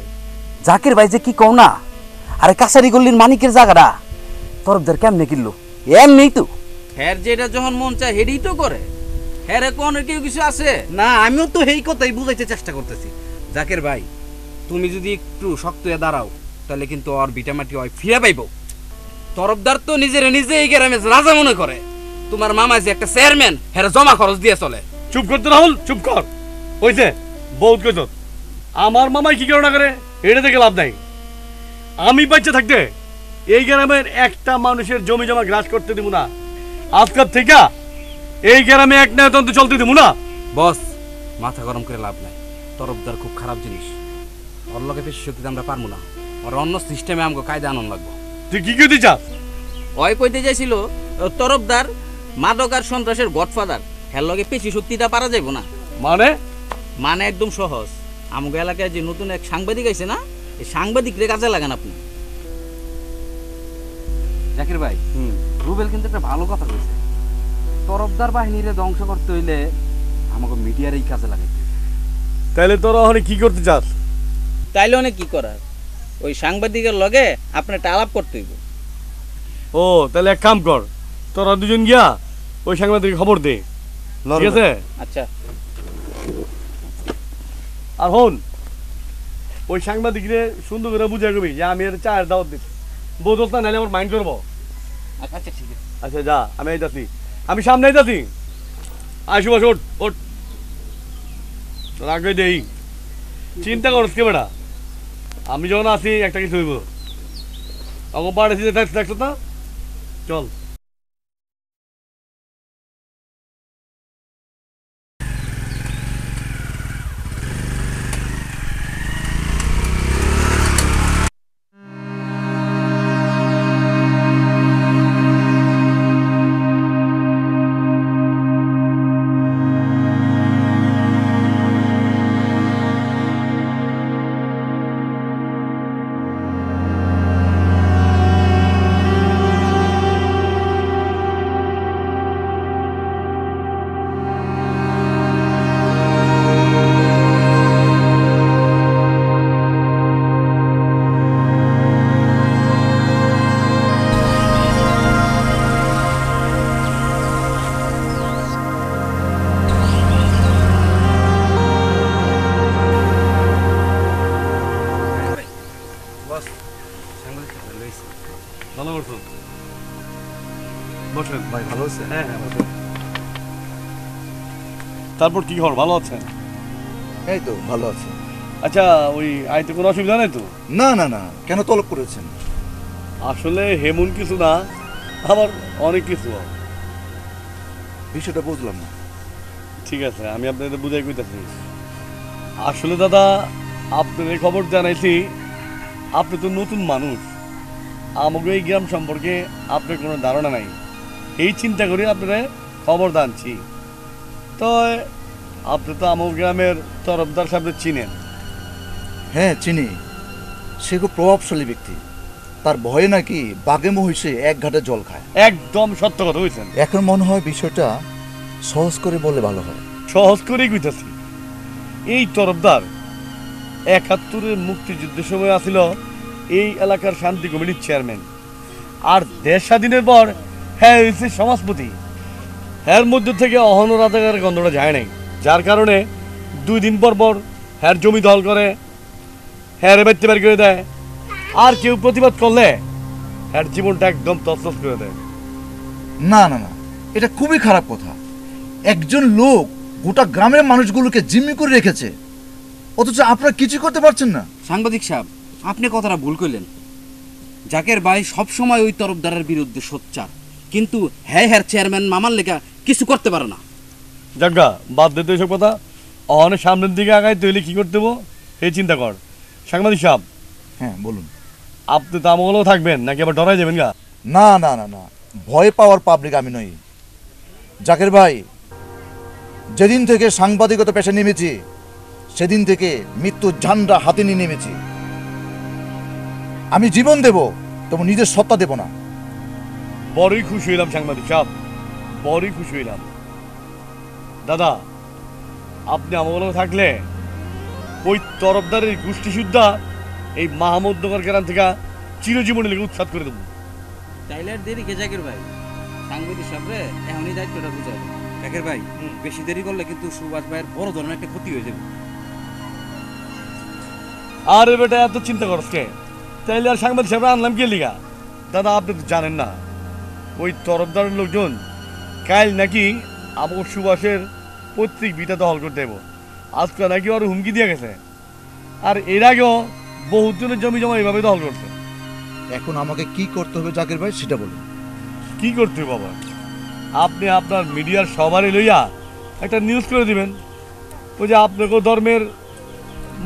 জাকির ভাই যে কি কও না, আরে কাছারি গল্লির মানিকের জায়গাটা তরফদার কেমনে কিনলো? এমনি তো হ্যার যেটা যখন মন চায় হেডি তো করে। হ্যারে কোন কেউ কিছু আছে না, আমিও তো এই কথাই বুঝাইতে চেষ্টা করতেছি। জাকির ভাই, তুমি যদি একটু শক্ত হয়ে দাঁড়াও তাহলে কিন্তু আর ভিটামাটি হয় ফিরে পাইব। তরফদার তো নিজের নিজে এই গ্রামে রাজা মনে করে। তোমার মামা যে একটা চেয়ারম্যান, হ্যাঁ জমা খরচ দিয়ে চলে। চুপ করতে রাহুল, চুপ কর। ওইছে বহুত কইত, আমার মামাই কি করে না করে এটা দেখে লাভ নাই। আমি বাচ্চা থাকতে এই গ্রামের একটা মানুষের জমি জমা গ্রাস করতে দিব না। আজকাল থেকে এই গ্রামে এক নায়তন্ত্র চলতে দিব না। বস, মাথা গরম করে লাভ নাই। তরফদার খুব খারাপ জিনিস, ওর লগে বেশি শক্তিতে আমরা পারবো না। ওর অন্য সিস্টেমে আমাকে কায়দা আনন্দ লাগবো। তুই কি কইতে চাস? ওই কইতে চাইছিল তরফদার মাদক আর সন্ত্রাসের গডফাদার, হ্যার লগে পেশি শক্তিটা পারা যাইব না। মানে একদম সহজ। আমাকে এলাকায় যে নতুন এক সাংবাদিক আইছে না, এই সাংবাদিকরে কাজে লাগান আপনি। জাকির ভাই, রুবেল কিন্তু একটা ভালো কথা কইছে। তরফদার বাহিনীরে ধ্বংস করতে হইলে আমাকে মিডিয়ার এই কাজে লাগাইতে। তাইলে তোরা ওখানে কি করতে চাস? তাইলে অনেক কি করার, ওই সাংবাদিকের লগে আপনার একটা আলাপ করতে হইব। ও তাহলে এক কাম কর, তোরা দুজন গিয়া ওই সাংবাদিককে খবর দে, ঠিক আছে? আচ্ছা। আর হন, ওই সাংবাদিকরে সুন্দর করে বুঝাই কবি যে আমি এর চায়ের দাওয়াত দিচ্ছি, বোঝস না, নাহলে আমার মাইন্ড করবো। আচ্ছা ঠিক আছে। আচ্ছা যা, আমি আইতাছি, আমি সামনে আইতাছি। আয় সুভাষ, ওঠ ওঠ, রাখবে দেই। চিন্তা করস কে বেটা, আমি যখন আসি একটা কিছু হইব। তখন পাড়েছি যে দেখছো না, চল। ভালো করছো, বসেন ভাই। ভালো আছে? হ্যাঁ হ্যাঁ বসেন। তারপর কি খবর, ভালো আছেন? এই তো ভালো আছে। আচ্ছা, ওই আইতে কোনো অসুবিধা নেই তো? না না না, কেন তলব করেছেন? আসলে হেমন কিছু না, আবার অনেক কিছু। বিষয়টা বুঝলাম না। ঠিক আছে, আমি আপনাদের বুঝাই কইতাছি। আসলে দাদা, আপনাদের খবর জানাইছি, আপনি তো নতুন মানুষ, আমাকে এই গ্রাম সম্পর্কে আপনার কোনো ধারণা নাই, এই চিন্তা করে আপনারা খবর দানছি। তো আপনি তো আমার গ্রামের তরফদার সাহেব চিনেন? হ্যাঁ চিনি, সে খুব প্রভাবশালী ব্যক্তি। তার ভয়ে নাকি বাঘে মহিষে এক ঘাটে জল খায়। একদম সত্য কথা বলছেন। এখন মনে হয় বিষয়টা সহজ করে বললে ভালো হয়। সহজ করেই কইতাছি। এই তরফদার ৭১-এর মুক্তিযুদ্ধের সময় আসিল এই এলাকার শান্তি কমিটির চেয়ারম্যান, আর দেশ স্বাধীনের পর হ্যাঁ হয়েছে সমাজপতি। হ্যার মধ্য থেকে অহন রাজাকারের গন্ধটা যায় নাই, যার কারণে 2 দিন পর পর হ্যার জমি দখল করে, হ্যাঁ বেচতে বের করে দেয়, আর কেউ প্রতিবাদ করলে হ্যার জীবনটা একদম তছনছ করে দেয়। না না না, এটা খুবই খারাপ কথা। একজন লোক গোটা গ্রামের মানুষগুলোকে জিম্মি করে রেখেছে, অথচ আপনারা কিছু করতে পারছেন না। সাংবাদিক সাহেব, আপনি কথাটা ভুল কইলেন। জাকের ভাই সবসময় ওই তরফদারের বিরুদ্ধে সোচ্চার, কিন্তু হ্যাঁ হ্যাঁ চেয়ারম্যান মামার লেখা কিছু করতে পারে না। জাগা বাদ দে তো এসব কথা, অনেক সামনের দিকে আগায় তৈলে কি করতে দেবো এই চিন্তা কর। সাংবাদিক সাহেব, হ্যাঁ বলুন। আপনি তো আমলেও থাকবেন নাকি আবার ডরাই যাবেন গা? না না না না, ভয় পাওয়ার পাবলিক আমি নই। জাকের ভাই, যেদিন থেকে সাংবাদিকতা পেশা নেমেছি সেদিন থেকে মৃত্যুর ঝান্ডা হাতে নিয়ে নেমেছি। আমি জীবন দেব, তবু নিজের সত্তা দেব না। বড়ই খুশি হইলাম সাংবাদিক সাহেব, বড়ই খুশি হইলাম। দাদা, আপনি আমার লগে থাকলে ওই তরফদারের গোষ্ঠী সুদ্ধা এই মাহমুদনগর গ্রাম থেকে চিরজীবনের লেগে উৎখাত করে দেবো। তাইলে আর দেরি কে জাকির ভাই, সাংবাদিক সাহেবরে এখনই দায়িত্বটা বুঝাবে। জাকির ভাই বেশি দেরি করলে কিন্তু সুভাষ ভাইয়ের বড় ধরনের একটা ক্ষতি হয়ে যাবে। আরে বেটা, এত চিন্তা করছ কে? তাইলে আর সাংবাদিক সাহেবরা আনলাম কে লিগা? দাদা, আপনি তো জানেন না ওই তরফদারের লোকজন কাল নাকি আমার সুভাষের পৈতৃক ভিটা দখল করতে দেব। আজকে নাকি ওর হুমকি দিয়ে গেছে। আর এর আগেও বহুত জনের জমি জমা এইভাবে দখল করছে। এখন আমাকে কি করতে হবে জাকির ভাই সেটা বলুন। কি করতে হবে বাবা? আপনি আপনার মিডিয়ার সবারই লইয়া একটা নিউজ করে দিবেন। ওই যে আপনাকে ধর্মের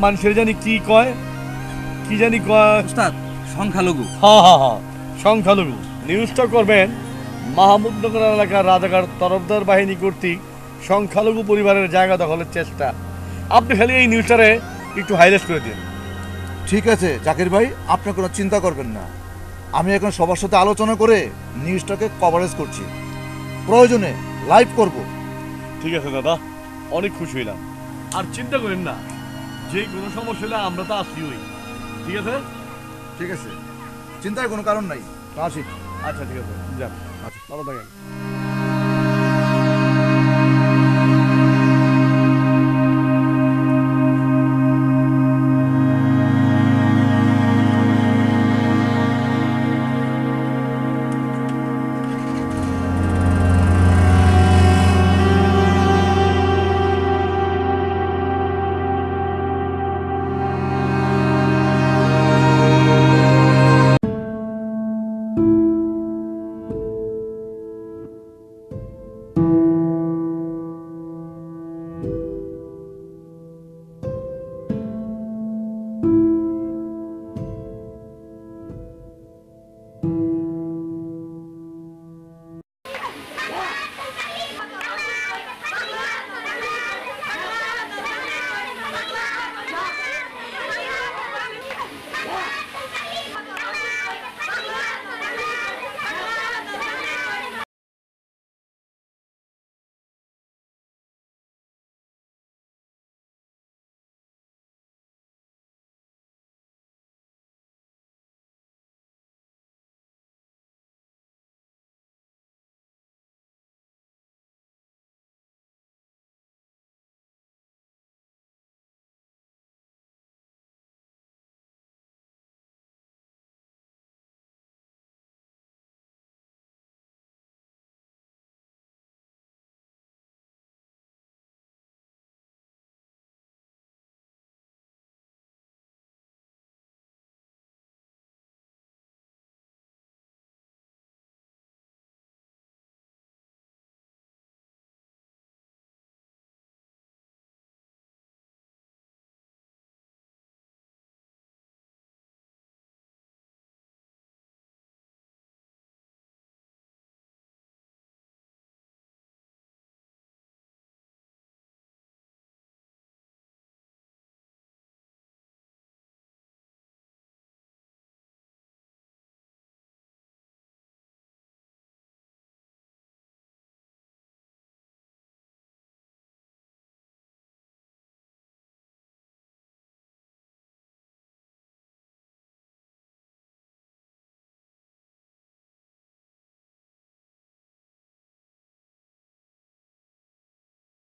মানুষের জানি কি কয়, কি জানি কয় উস্তাদ, সংখ্যালঘু। হ্যাঁ হ্যাঁ হ্যাঁ, সংখ্যালঘু। নিউজটা করবেন মাহমুদনগর এলাকার রাজাকার তরফদার বাহিনী কর্তৃক সংখ্যালঘু পরিবারের জায়গা দখলের চেষ্টা। আপনি খালি এই নিউজটারে একটু হাইলাইট করে দিন। ঠিক আছে জাকির ভাই, আপনি কোনো চিন্তা করবেন না। আমি এখন সবার সাথে আলোচনা করে নিউজটাকে কভারেজ করছি, প্রয়োজনে লাইভ করব। ঠিক আছে দাদা, অনেক খুশি হইলাম। আর চিন্তা করেন না, যে কোনো সমস্যা হলে আমরা তো আসি হই। ঠিক আছে? ঠিক আছে, চিন্তার কোনো কারণ নাই। আসি। আচ্ছা ঠিক আছে, যান। আচ্ছা, ভালো থাকেন।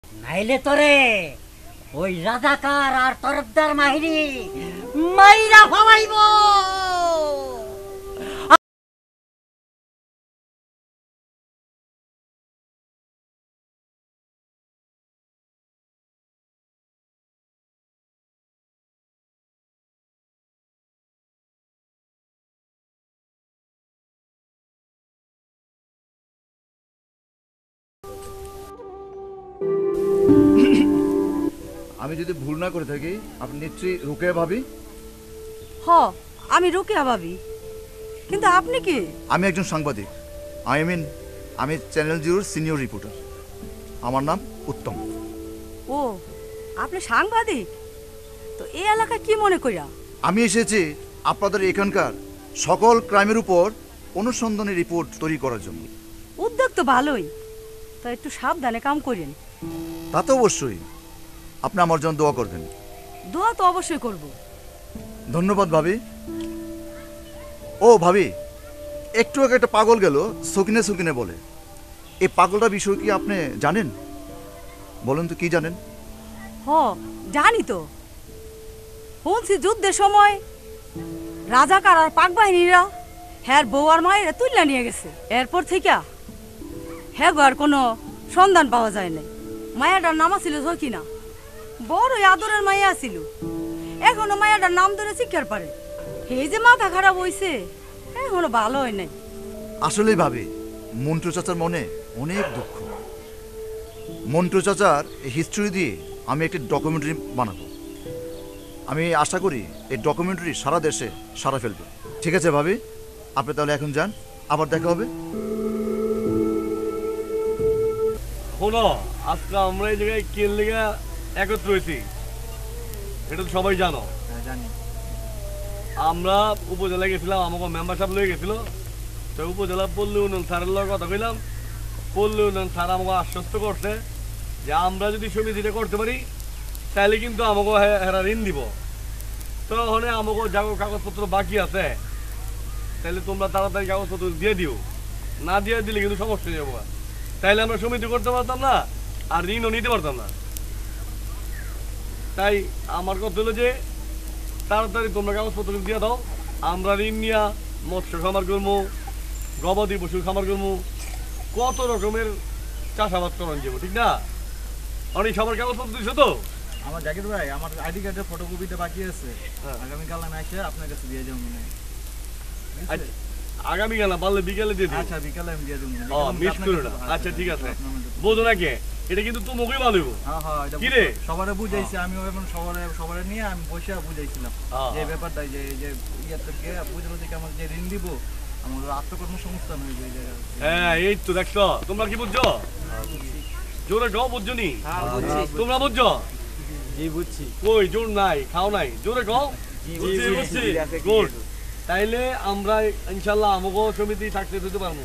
নাইলে তোরে ওই রাজাকার আর তরফদার মাহিনী মাইরা ফালাইব। আমি যদি ভুল না করে থাকি আপনি নিশ্চয়ই রুকেয়া ভাবি? হ, আমি রুকেয়া ভাবি। কিন্তু আপনি কি? আমি একজন সাংবাদিক। আমি চ্যানেল জিরোর সিনিয়র রিপোর্টার। আমার নাম উত্তম। ও আপনি সাংবাদিক, তো এই এলাকা কি মনে কইরা? আমি এসেছি আপনাদের এখানকার সকল ক্রাইমের উপর অনুসন্ধানী রিপোর্ট তৈরি করার জন্য। উদ্যোগ তো ভালোই, তা একটু সাবধানে কাম করেন। তা তো অবশ্যই, আপনি আমার জন্য দোয়া করবেন। দোয়া তো অবশ্যই করব। ধন্যবাদ ভাবি। ও ভাবি, একটু আগে একটা পাগল গেল সকিনে সকিনে বলে, এই পাগলটা বিষয় কি আপনি জানেন? বলেন তো কি জানেন? হ জানি তো, শুনছি যুদ্ধের সময় রাজাকার আর পাক বাহিনীরা হ্যার বউ আর মায়েরা তুললা নিয়ে গেছে। এরপর থেকে হ্যাঁ আর কোনো সন্ধান পাওয়া যায় নাই। মায়াটার নাম ছিল সকিনা, বড় আদরের মায়া ছিল। এখনো মায়াটার নাম ধরে শিক্ষার পারে। এই যে মাথা খারাপ হইছে, এখনো ভালো হয় নাই। আসলেই ভাবি, মন্টু চাচার মনে অনেক দুঃখ। মন্টু চাচার হিস্ট্রি দিয়ে আমি একটি ডকুমেন্টারি বানাবো। আমি আশা করি এই ডকুমেন্টারি সারা দেশে সারা ফেলবে। ঠিক আছে ভাবি, আপনি তাহলে এখন যান, আবার দেখা হবে। শোনো, আজকে আমরা এই জায়গায় কেন লেগে একত্র হয়েছি এটা তো সবাই জানো। জানি। আমরা উপজেলায় গেছিলাম, আমাকে মেম্বার সাহেব লয়ে গেছিল। তো উপজেলা পল্লী উন্নয়ন স্যারের লগে কথা কইলাম। পল্লী উন্নয়ন স্যার আমাকে আশ্বস্ত করছে যে আমরা যদি সমিতিটা করতে পারি তাহলে কিন্তু আমাকে হেরা ঋণ দিব। তো ওখানে আমাকে যা কাগজপত্র বাকি আছে তাহলে তোমরা তাড়াতাড়ি কাগজপত্র দিয়ে দিও, না দিয়ে দিলে কিন্তু সমস্যা হয়ে যাবো। তাইলে আমরা সমিতি করতে পারতাম না আর ঋণও নিতে পারতাম না। তাই আমার কথা হলো যে তাড়াতাড়ি তোমরা কাগজপত্র দিয়ে দাও, আমরা ঋণ নিয়ে মৎস্য খামার করবো, গবাদি পশু খামার করবো, কত রকমের চাষাবাদ করান যাবো, ঠিক না? অনেক সবার কাগজপত্র দিছো তো? আমার জাকির ভাই, আমার আইডি কার্ডের ফটোকপিটা বাকি আছে, আগামীকাল আমি এসে আপনার কাছে দিয়ে যাবো। আগামীকাল না, পারলে বিকালে দিয়ে দিও। আচ্ছা, বিকালে আমি দিয়ে দেবো। মিস করো না। আচ্ছা ঠিক আছে, বোঝো না কে, এটা কিন্তু তোমাকেই ভালো হইব। কি রে, সবারে বুঝাইছি আমি, এখন সবারে নিয়ে আমি বসে বুঝাইছিলাম যে ব্যাপারটা, যে ইয়ার থেকে বুঝলো থেকে আমার যে ঋণ দিব আমার আত্মকর্মসংস্থান হইবে এই জায়গায়। হ্যাঁ এই তো দেখছো, তোমরা কি বুঝছো? জোরে গাও, বুঝছো নি? তোমরা বুঝছো? জি বুঝছি। কই জোর নাই, খাও নাই, জোরে গাও। বুঝছি। গুড। তাইলে আমরা ইনশাল্লাহ আমাগো সমিতি সাকসেস হতে পারবো।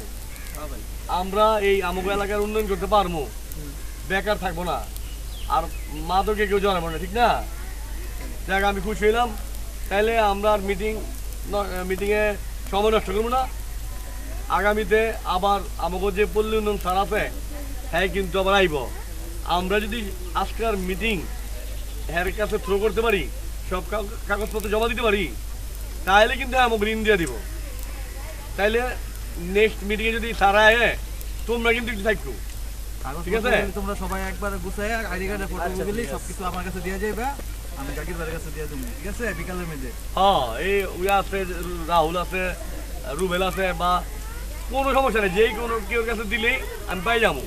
আমরা এই আমাগো এলাকার উন্নয়ন করতে পারবো, বেকার থাকবো না, আর মাদকে কেউ জড়াবো না, ঠিক না? দেখ আমি খুশি হইলাম। তাইলে আমরা আর মিটিংয়ে সময় নষ্ট করবো না। আগামীতে আবার আমাগো যে পল্লী উন্নয়ন স্যার আছে হ্যাঁ কিন্তু আবার আইব। আমরা যদি আজকের মিটিং হ্যার কাছে থ্রো করতে পারি, সব কাগজপত্র জমা দিতে পারি, তাহলে কিন্তু আমাকে ঋণ দিয়ে দিব। তাইলে নেক্সট মিটিংয়ে যদি সারা আয় তোমরা কিন্তু একটু থাকো, ঠিক আছে? তোমরা সবাই একবার গুছাই আইডি কার্ডের ফটো দিলি সবকিছু আমার কাছে দিয়ে যাইবা, আমি জাকির ভাইয়ের কাছে দিয়ে দেবো, ঠিক আছে? বিকালের মধ্যে। হ্যাঁ, এই ওই আছে, রাহুল আছে, রুবেল আছে, বা কোনো সমস্যা নেই, যেই কোনো কেউ কাছে দিলেই আমি পাই যাবো,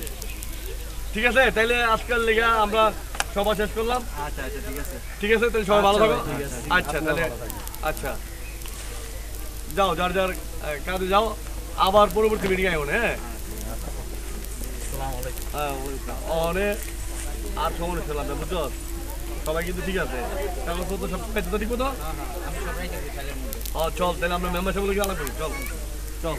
ঠিক আছে? তাইলে আজকাল লেগে আমরা সভা শেষ করলাম। আচ্ছা আচ্ছা ঠিক আছে, ঠিক আছে, তাহলে সবাই ভালো থাকো। আচ্ছা তাহলে আচ্ছা যাও, যার যার কাজে যাও, আবার পরবর্তী মিটিং আইব না। হ্যাঁ অনেক আর সময় ছিলাম না, বুঝছো? সবাই কিন্তু ঠিক আছে, কাগজপত্র সব পাইতে ঠিক মতো। চল তাহলে আমরা মেম্বার সাহেব আলাপ করি, চল চল।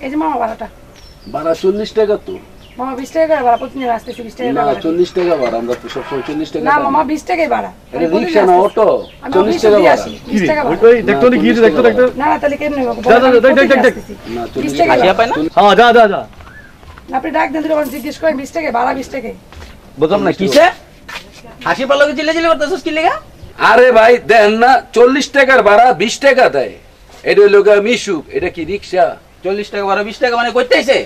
এই যে মামা ভাড়াটা। ভাড়া 40 টাকা তো। মামা 20 টাকা করে ভাড়া, প্রতিদিন আসতেছি 20 টাকা না ভাড়া। 40 টাকা ভাড়া, আমরা তো সব 40 টাকা। না মামা 20 টাকাই ভাড়া। এটা রিকশা না অটো, 40 টাকা ভাড়া। 20 টাকা ভাড়া। ওই দেখতো নি, গিয়ে দেখতো। না না তাহলে কেন নেব? যা দেখ। না 20 টাকা আসিয়া পায় না? হ্যাঁ যা। আপনি ডাক দেন দুটো জিজ্ঞেস করেন 20 টাকা ভাড়া 20 টাকা। বুঝলাম না কিসে হাসি পালকে চিল্লা করতেছিস কি লেগা? আরে ভাই দেন না, 40 টাকার ভাড়া 20 টাকা দেয়। এটা হলো মিশুক, এটা কি রিকশা? 40 টাকা ভাড়া 20 টাকা মানে কইতে আইছে?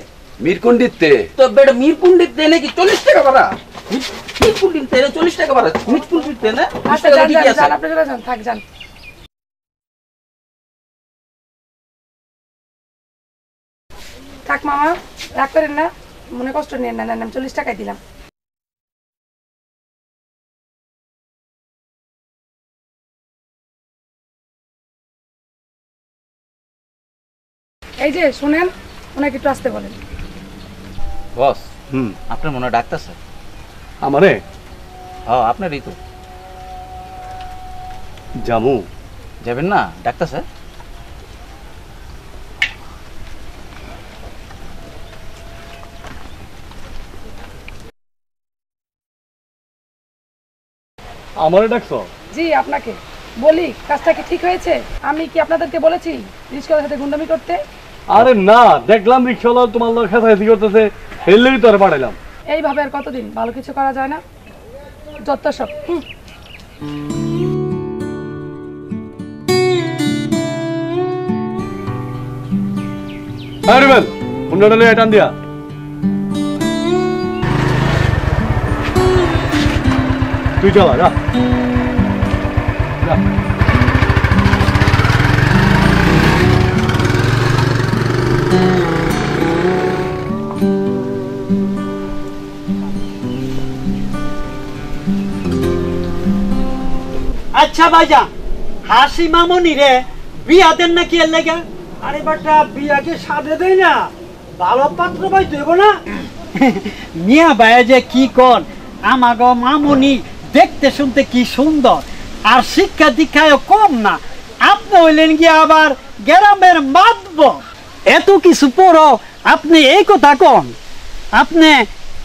মিরকুন্ডিতে। তো বেটা মিরকুন্ডিতে নাকি 40 টাকা ভাড়া? মিরকুন্ডিতে 40 টাকা ভাড়া? মিরকুন্ডিতে না? আচ্ছা যান আপনি চলে যান, থাক যান। থাক মামা, রাগ করেন না, মনে কষ্ট নেন না। আমি 40 টাকাই দিলাম। এই যে শুনেন, ওনাকে একটু আসতে বলেন। বস আপনার মনে ডাকতেছে আমারে? হ্যাঁ আপনারই তো। জামু যাবেন না? ডাকতেছে। আমারে ডাকছো? জি আপনাকে বলি, কাজটা কি ঠিক হয়েছে? আমি কি আপনাদেরকে বলেছি রিস্কার সাথে গুন্ডামি করতে? আরে না, দেখলাম রিক্সাওয়ালা তোমার লোক খেসাখেসি করতেছে, এই লেগে তোরে পাঠাইলাম। এইভাবে আর কতদিন ভালো কিছু করা যায় না? যত সব। আরে বেল হুন্ডাটা লয়ে টান দিয়া। তুই চলা যা। আচ্ছা ভাইজা, হাসি মামনি রে বিয়া দেন নাকি এর লেগে? আরে বাটা বিয়াকে সাধে দেয় না, ভালো পাত্র ভাই দেব না। মিয়া ভাই যে কি কর, আমাগো মামনি দেখতে শুনতে কি সুন্দর, আর শিক্ষা দীক্ষায় কম না। আপনি হইলেন গিয়ে আবার গ্রামের মাতব, এত কিছু পড়ো আপনি এই কথা কন। আপনি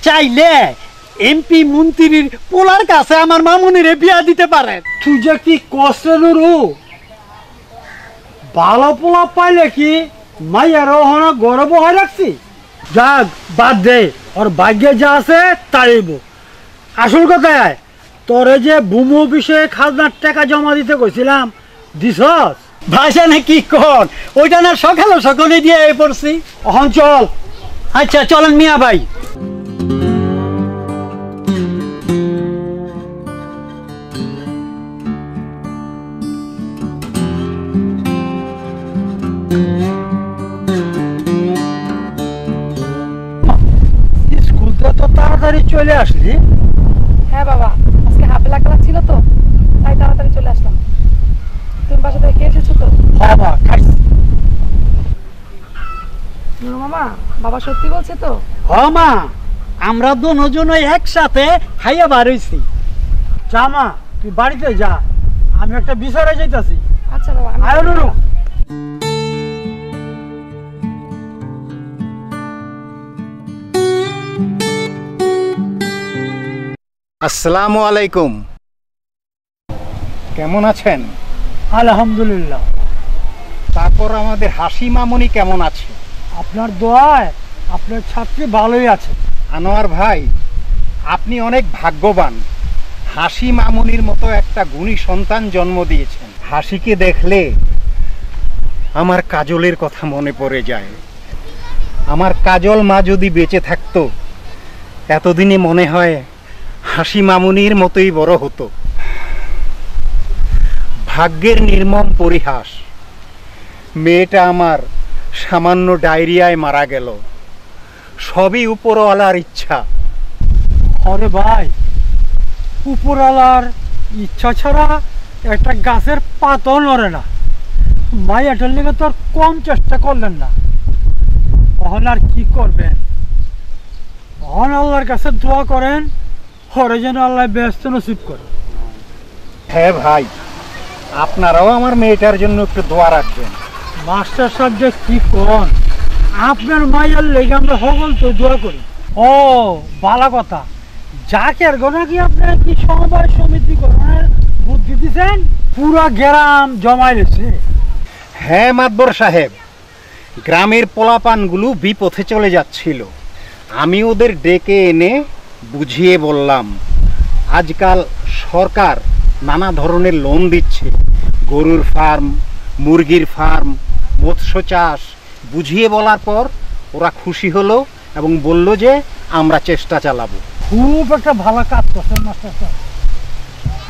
চাইলে এমপি মন্ত্রীর পোলার কাছে আমার মামুনিরে বিয়া দিতে পারেন। তুই যে কি কষ্টের রু, ভালো পোলা পাইলে কি মাইয়ার ওখানে গর্ব হয়ে রাখছি। যাক বাদ দে, ওর ভাগ্যে যা আছে তাইব। আসল কথায় তোরে যে ভূমি অফিসে খাজনার টাকা জমা দিতে কইছিলাম, দিছস? ভাষা না কি কর, ওইটা না সকালে সকালে দিয়ে পড়ছি। এখন চল। আচ্ছা চলেন মিয়া ভাই। স্কুলটা তো তাড়াতাড়ি চলে আসলি। হ্যাঁ বাবা, আজকে হাফ বেলা ক্লাস ছিল তো, তাই তাড়াতাড়ি চলে আসলাম। তুমি বাসা থেকে কে এসেছো তো? হ্যাঁ মা, খাইছি। মামা, বাবা সত্যি বলছে তো? হ্যাঁ মা, আমরা দুজনে একসাথে খাইয়া বার হইছি। যা মা, তুই বাড়িতে যা, আমি একটা বিচারে যাইতাছি। আচ্ছা বাবা। আয় নুরু। আসসালামু আলাইকুম, কেমন আছেন? আলহামদুলিল্লাহ। তারপর আমাদের হাসি মামনি কেমন আছে? আপনার দোয়ায় আপনার ছাত্রী ভালোই আছে। আনোয়ার ভাই, আপনি অনেক ভাগ্যবান, হাসি মামনির মতো একটা গুণী সন্তান জন্ম দিয়েছেন। হাসিকে দেখলে আমার কাজলের কথা মনে পড়ে যায়। আমার কাজল মা যদি বেঁচে থাকতো, এতদিনে মনে হয় হাসি মামুনির মতোই বড় হতো। ভাগ্যের নির্মম পরিহাস, মেয়েটা আমার সামান্য ডায়রিয়ায় মারা গেল। সবই উপরওয়ালার ইচ্ছা। আরে ভাই, উপরওয়ালার ইচ্ছা ছাড়া একটা গাছের পাতাও নড়ে না। মাইয়াটার লেগে তো আর কম চেষ্টা করলেন না, তখন আর কি করবেন? তখন আল্লাহর কাছে দোয়া করেন, হরে যেন আল্লাহ ব্যস্ত নসিব করে। হ্যাঁ ভাই, আপনারাও আমার মেয়েটার জন্য একটু দোয়া রাখবেন। মাস্টার সাহেব যে কি কোন, আপনার মায়ের লেগে আমরা সকল তো দোয়া করি। ও ভালো কথা। জাকের গোনা কি আপনার কি সমবায় সমিতি করার বুদ্ধি দিচ্ছেন? পুরা গ্রাম জমাই লেছে। হ্যাঁ মাতবর সাহেব, গ্রামের পোলাপানগুলো বিপথে চলে যাচ্ছিল। আমি ওদের ডেকে এনে বুঝিয়ে বললাম আজকাল সরকার নানা ধরনের লোন দিচ্ছে, গরুর ফার্ম, মুরগির ফার্ম, মৎস্য চাষ। বুঝিয়ে বলার পর ওরা খুশি হলো এবং বলল যে আমরা চেষ্টা চালাবো। খুব একটা ভালো কাজ করছেন মাস্টার সাহেব।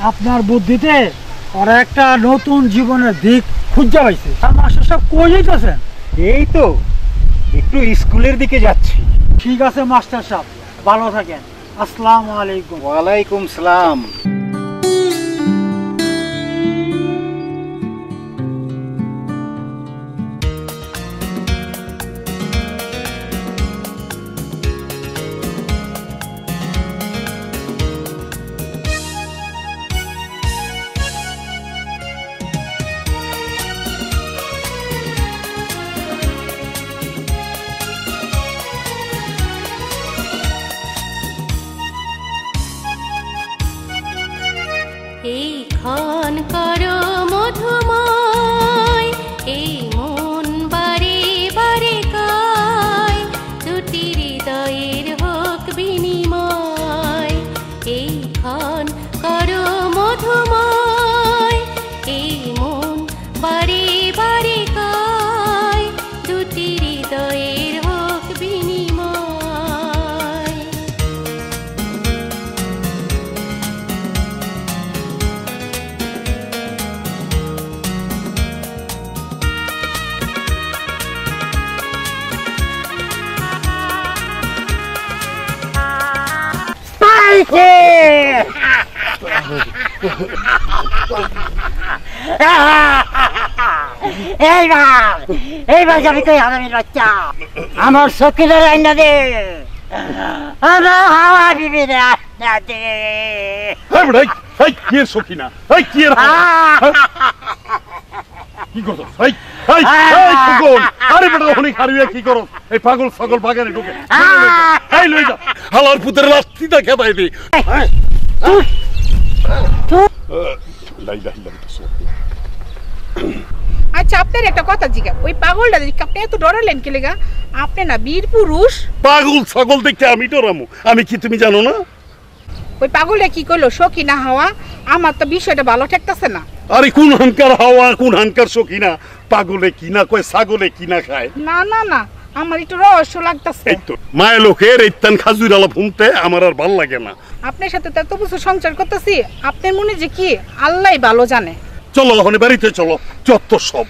আপনার বুদ্ধিতে ওরা একটা নতুন জীবনের দিক খুঁজে পাইছে। মাস্টার সাহেব কই যাইতেছেন? এই তো একটু স্কুলের দিকে যাচ্ছি। ঠিক আছে মাস্টার সাহেব, ভালো থাকেন। আসসালামু আলাইকুম। ওয়ালাইকুম সালাম। এইখান করো মধুময়, এই মন বারে বারে গায়, দুটি হৃদয়ের হোক বিনিময়। এইখান করো মধুময়, এই মন বারে বারে গায়, দুটি হৃদয়ের হোক বিনিময়। এইবার যাবি কই হারামির বাচ্চা? আমার সকিলের রান্না দে, আমার হাওয়া দিবি রে রান্না দে। কি সখিনা, কি করছো? আরে বেটা অনেক হারিয়ে কি করো? এই পাগল ছাগল বাগানে ঢুকে লই যা, হালার পুতের লাস্তিটা খেপাই দি। আচ্ছা আপনার একটা কথা জিজ্ঞাসা, ওই পাগলটা দেখি আপনি এত ডরালেন কে লেগা? আপনি না বীর পুরুষ? পাগল ছাগল দেখতে আমি ডরামু? আমি কি তুমি জানো না? ওই পাগলটা কি করলো? সখী না হাওয়া? আমার তো বিষয়টা ভালো ঠেকতেছে না। আরে কোন হানকার হাওয়া, কোন হানকার সখিনা? পাগলে কি না কয়, ছাগলে কি না খায়? না না না, আমার একটু রহস্য লাগতেছে। এই তো মায়ের লোকের এইতান খাজুর আলা ফুমতে আমার আর ভাল লাগে না। আপনার সাথে তো এত বছর সংসার করতেছি, আপনার মনে যে কি আল্লাহই ভালো জানে। চলো ওখানে বাড়িতে চলো, যত সব।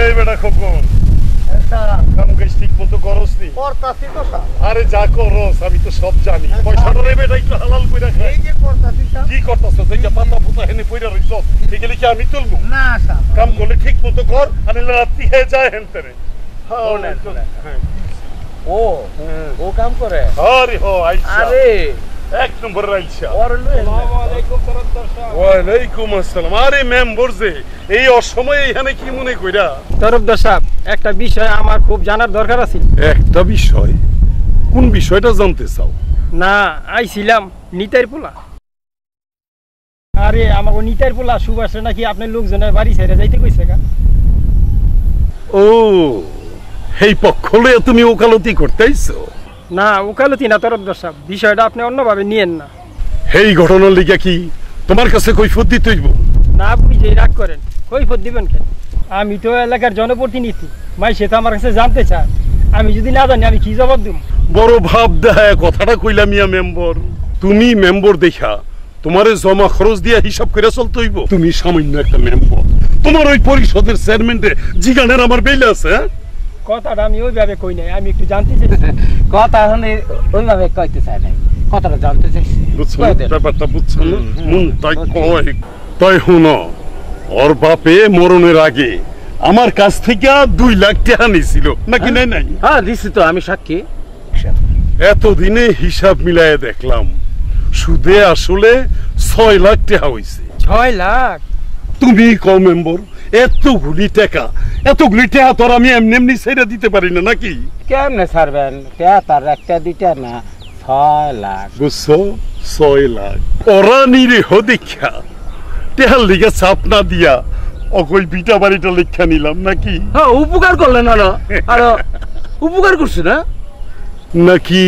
এই বেটা খোকন, কাম কাজ ঠিক মতো করস নি? আরে যা করস আমি তো সব জানি। পয়সাটা রে বেটা একটু হালাল কইরা খাই। কি করতাছ? দেখে পাতা পুতা হেনে পয়রা রইছ, এগুলি কি আমি তুলবো? না স্যার, কাম করলে ঠিক মতো কর, আমি রাত্রি হয়ে যায় হেনতেরে। ও ও কাম করে? আরে হো আইসা, আরে এক নম্বর আইসা। আসসালামু আলাইকুম তরফদার সাহেব। ওয়ালাইকুম আসসালাম। আরে মেম্বার যে এই অসময়ে এখানে কি মনে কইরা? তরফদার সাহেব, একটা বিষয় আমার খুব জানার দরকার আছে। একটা বিষয়? কোন বিষয়টা জানতে চাও? না, আইছিলাম নিতাইর পোলা। আরে আমাকে নিতাইর পোলা সুভাষে নাকি আপনার লোকজনের বাড়ি ছেড়ে যাইতে কইছে গা। ও, এই পক্ষ লইয়া তুমি ওকালতি করতে আইছো? না, ওকালতি না তরফদার সাহেব, বিষয়টা আপনি অন্যভাবে নিয়েন না। এই ঘটনার লিগা কি তোমার কাছে কৈফিয়ত দিতে হইব? না বুঝে রাগ করেন, কৈফিয়ত দিবেন কেন? আমি তো এলাকার জনপ্রতিনিধি, মাই সে তো আমার কাছে জানতে চায়। আমি যদি না জানি আমি কি জবাব দিব? বড় ভাব দেখায় কথাটা কইলাম ইয়া মেম্বার। তুমি মেম্বার দেখা তোমারে জমা খরচ দিয়া হিসাব করে চলতে হইব। তুমি সামান্য একটা মেম্বার, তোমার ওই পরিষদের চেয়ারম্যানের জিগানের আমার বেইলে আছে। কথাটা আমি ওইভাবে কই নাই, আমি একটু জানতে চাইছি। কথা হলে ওইভাবে কইতে চাই নাই, কথাটা জানতে চাইছি। বুঝছো ব্যাপারটা? বুঝছো না? মন তাই কয় তাই শুনো, ওর বাপে মরণের আগে আমার কাছ থেকে 2 লাখ টাকা নিছিল নাকি? নাই নাই, হ্যাঁ দিছি তো, আমি সাক্ষী। এতদিনে হিসাব মিলায়ে দেখলাম সুদে আসলে 6 লাখ টাকা হইছে। 6 লাখ? তুমি কম মেম্বর, এতগুলি টাকা তোর আমি এমনি এমনি ছেড়ে দিতে পারি না নাকি? কেমনে ছাড়বেন? তার একটা দুইটা না, 6 লাখ। বুঝছো? 6 লাখ ওরা নিরীহ দীক্ষা টেহার লিগে চাপ না দিয়া অকল বিটা বাড়িটা লেখা নিলাম নাকি? হ্যাঁ, উপকার করলেন না, আর উপকার করছি না নাকি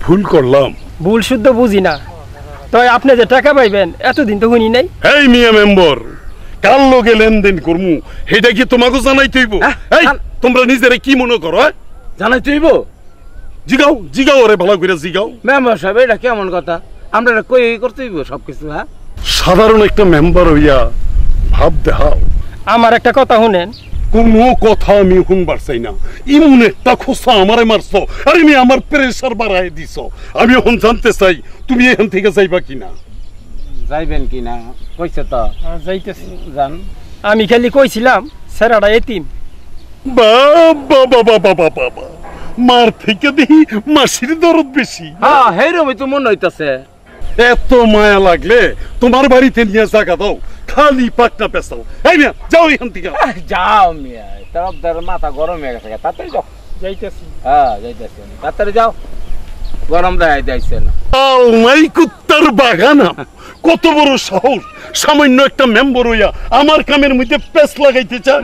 ভুল করলাম? ভুল শুদ্ধ বুঝি না, তাই আপনি যে টাকা পাইবেন এতদিন তো শুনি নাই। এই মিয়া মেম্বর, কার লগে লেনদেন করমু সেটা কি তোমাকে জানাইতে হইব? এই তোমরা নিজেরা কি মনে করো? জানাইতে হইব? জিগাও রে, ভালো করে জিগাও। মেম্বার সাহেব, এটা কেমন কথা? আমরা এটা কই করতে হইব সবকিছু? হ্যাঁ, সাধারণ একটা মেম্বার হইয়া ভাব দেখাও। আমার একটা কথা শুনেন। কোনো কথা আমি শুনবার চাই না। ইমন একটা খোসা আমারে মারছো, আর আমি আমার প্রেসার বাড়াই দিছো। আমি এখন জানতে চাই তুমি এখান থেকে যাইবা কিনা? যাইবেন কিনা কইছে তো? যাইতেছি। জান, আমি খালি কইছিলাম স্যারটা এতিম। বাবা বাবা বাবা বাবা, মার থেকে দেখি মাসির দরদ বেশি। হ্যাঁ, হেরমই তো মনে হইতাছে। এত মায়া লাগলে তোমার বাড়িতে নিয়ে জায়গা দাও, খালি পাকনা পেছাও। এই মিয়া যাও এখান থেকে। যাও মিয়া, তরফদার মাথা গরম হয়ে গেছে। তাড়াতাড়ি যাও। যাইতেছি। হ্যাঁ, যাইতেছি। তাড়াতাড়ি যাও, গরম দেয় যাইছে না। আলমাই কুত্তার বাগানা, কত বড় সাহস! সামান্য একটা মেম্বার হইয়া আমার কামের মধ্যে পেছ লাগাইতে চায়।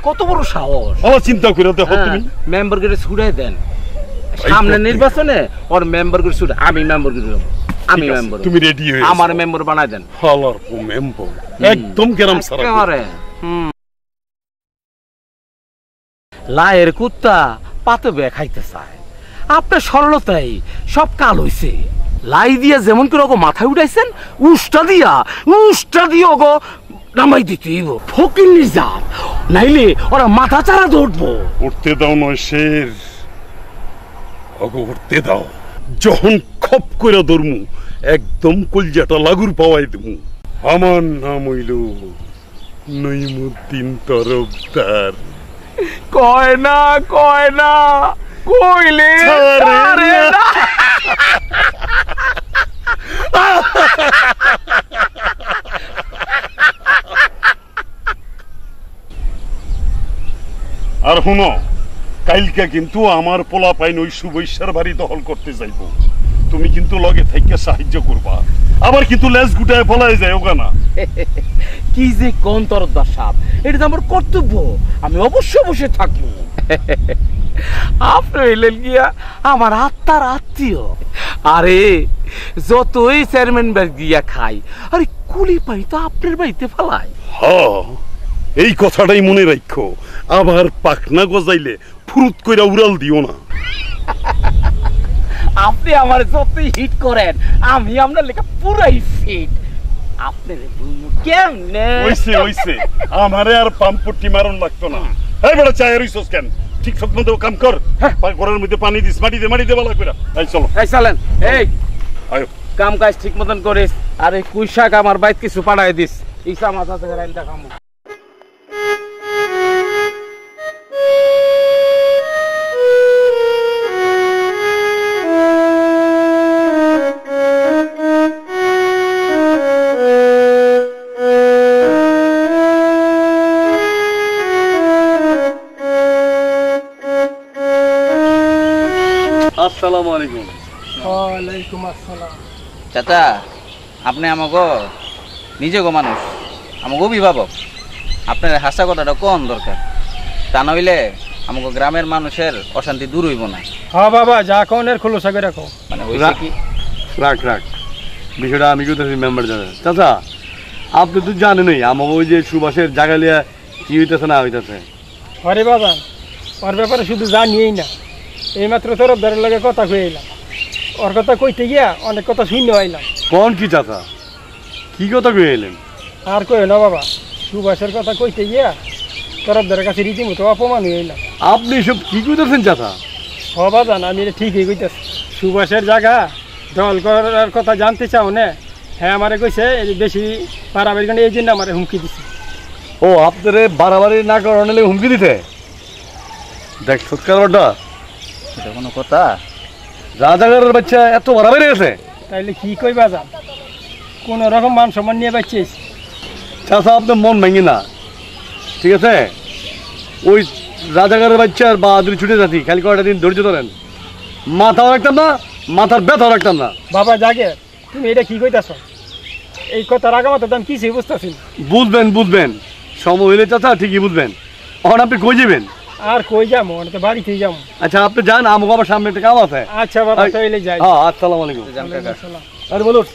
কত বড় সাহস! আমার চিন্তা করে দেখো তুমি। মেম্বার করে ছুড়াই দেন সামনে নির্বাচনে, ওর মেম্বার করে ছুড়ে আমি মেম্বার করে, আমি মেম্বার, তুমি রেডি হয়ে আমার মেম্বার বানাই দেন। হালার মেম্বার একদম গ্রাম সারা। লায়ের কুত্তা পাতে বে খাইতে চায়, আপনার সরলতাই সব কাল হইছে। লাই দিয়া যেমন করে ওগো মাথায় উঠাইছেন, উষ্টা দিয়ে ওগো নামাই দিতে ফকির নিজাত, নাইলে ওরা মাথা চারা ধরবো। উঠতে দাও নয় শের, ওগো উঠতে দাও। যখন খপ করে ধরমু একদম কলজাটা লাগুর পাওয়াই দেবো। আমার নাম হইল নইমুদ্দিন তরফদার। কয় না কইলে আর শুনো, কালকে কিন্তু আমার পোলা পাইন ওই সুবৈশ্যার বাড়ি দখল করতে যাইব। তুমি কিন্তু লগে থেকে সাহায্য করবা, আবার কিন্তু লেজ গুটায় ফলাই যায় ওগা না। কি যে কোন তরফদার সাহেব, এটা তো আমার কর্তব্য, আমি অবশ্যই বসে থাকবো। আপনি হইলেন গিয়া আমার আত্মার আত্মীয়। আরে যতই চেয়ারম্যান বাড়ি গিয়া খাই, আরে কুলি পাই তো আপনার বাড়িতে ফেলাই। হ্যাঁ, এই কথাটাই মনে রাখো। আবার পাখনা গজাইলে ফুরুত কইরা উড়াল দিও না। আপনি আমার যতই হিট করেন, আমি আপনার লেখা পুরাই ফিট। আপনার কেমনে হইছে আমারে আর পাম্পটি মারণ লাগতো না। এই বড় চায়ের হইছস কেন? ঠিক মতো কাম কর। ঘরের মধ্যে পানি দিস, মাটি দে ভালো করে। এই চলো, এই চলেন। এই আয়ো, কাম কাজ ঠিক মতন করিস। আর এই কুই শাক আমার বাইত কিছু পাঠাই দিস। ইসা মাথা থেকে রাইনটা খামু। আসসালামু আলাইকুম। ওয়ালাইকুম আসসালাম। চাচা, আপনি আমাকে নিজে গো মানুষ, আমাকে অভিভাবক, আপনার হাসা কথাটা কোন দরকার, তা নইলে আমাকে গ্রামের মানুষের অশান্তি দূর হইব না। হ্যাঁ বাবা, যা কোনের খোলসা করে রাখো। মানে হইছে কি, রাখ বিষয়টা আমি কোথায় মেম্বার জানেন। চাচা, আপনি তো জানেনই আমাকে ওই যে সুবাসের জায়গা লিয়া কি হইতেছে না হইতেছে। আরে বাবা, ওর ব্যাপারে শুধু জানিয়েই না, এইমাত্র তরফদারের লগে কথা কয়ে এলাম। ওর কথা কইতে গিয়া অনেক কথা শুনে আইলাম। কোন কি চাচা, কি কথা কয়ে এলেন? আর কই না বাবা, সুবাসের কথা কইতে গিয়া তরফদারের কাছে রীতিমতো অপমান হয়ে এলাম। আপনি সব কি কইতেছেন চাচা? বাবা জান, আমি ঠিকই কইতেছি। সুবাসের জায়গা দল করার কথা জানতে চাও না, হ্যাঁ আমারে কইছে এই বেশি বাড়াবাড়ি কারণে এই জন্য আমারে হুমকি দিছে। ও আপনারে বাড়াবাড়ি না করালে হুমকি দিতে? দেখ সৎকার বাড্ডা, এটা কোনো কথা? রাজাগারের বাচ্চা এত বাড়াবাড়ি গেছে? তাইলে কি কইবা যান, কোন রকম মান সম্মান নিয়ে বাঁচিয়েছি। চাচা আপনার মন ভেঙে না, ঠিক আছে? ওই রাজাগারের বাচ্চার বাহাদুরি ছুটে যাচ্ছি, খালি কয়টা দিন ধৈর্য ধরেন। মাথাও রাখতাম না, মাথার ব্যথাও রাখতাম না। বাবা জাগে, তুমি এটা কি কইতাছ? এই কথার আগে মতো আমি কিছুই বুঝতেছি না। বুঝবেন বুঝবেন, সময় হইলে চাচা ঠিকই বুঝবেন। এখন আপনি কই যাবেন? আর কই যাবো, তো বাড়িতেই যাবো। আচ্ছা আপনি যান, আমাকে আবার সামনে একটা কাম আছে। আচ্ছা বাবা তাইলে যাই। হ্যাঁ আসসালামু আলাইকুম। আরে বলুন।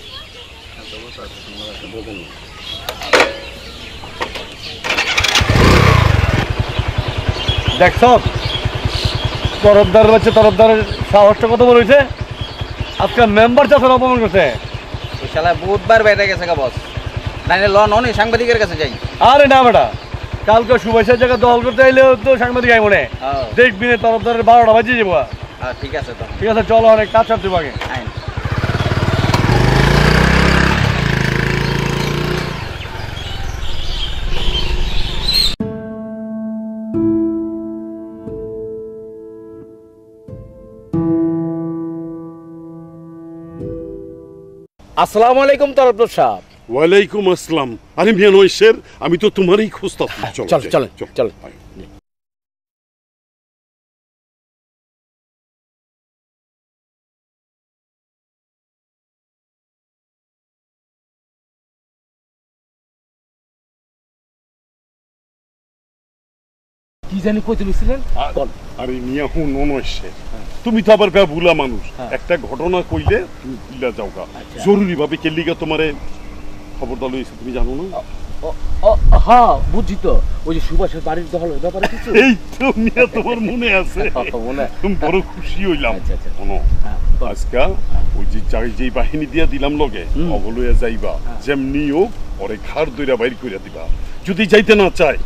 দেখছ তরফদারের বাচ্চা, তরফদারের সাহসটা কত বড় হয়েছে। আজকে মেম্বার চাষের অপমান করছে। ওই শালা বুধবার বাইরে গেছে গা বস, নাইলে লন অনেক সাংবাদিকের কাছে যাই। আরে না বেটা, কালকে সুভাষের জায়গায় দল করতে আইলে তো সাংবাদিক আই মনে দেখবি না, তরফদারের 12টা বাজিয়ে যাবো। ঠিক আছে তো, ঠিক আছে চলো, অনেক কাজ সারতে পাগে। আসসালামু আলাইকুম তরফদার সাহেব। ওয়ালাইকুম আসসালাম। আরে মিয়া নৈশের, আমি তো তোমারই খুঁজতাম। চল চল চল। কি জানি কই তুলছিলেন? আরে মিয়া হুন নৈশের, তুমি তো আবার ভুলা মানুষ। একটা ঘটনা কইলে তুমি ভুলা যাওগা। জরুরি ভাবে কেলিগা তোমারে খবর দল হইছে, তুমি জানো না? হ্যাঁ বুঝছি তো, ওই যে সুভাষের বাড়ির দখলের ব্যাপারে কিছু। এই তো মিয়া তোমার মনে আছে, তুমি বড় খুশি হইলাম। শোনো, আজকা ওই যে বাহিনী দিয়া দিলাম লগে অগলইয়া যাইবা, যেমনি হোক ওরে ঘাড় দইরা বাইর কইরা দিবা। যদি যাইতে না চায়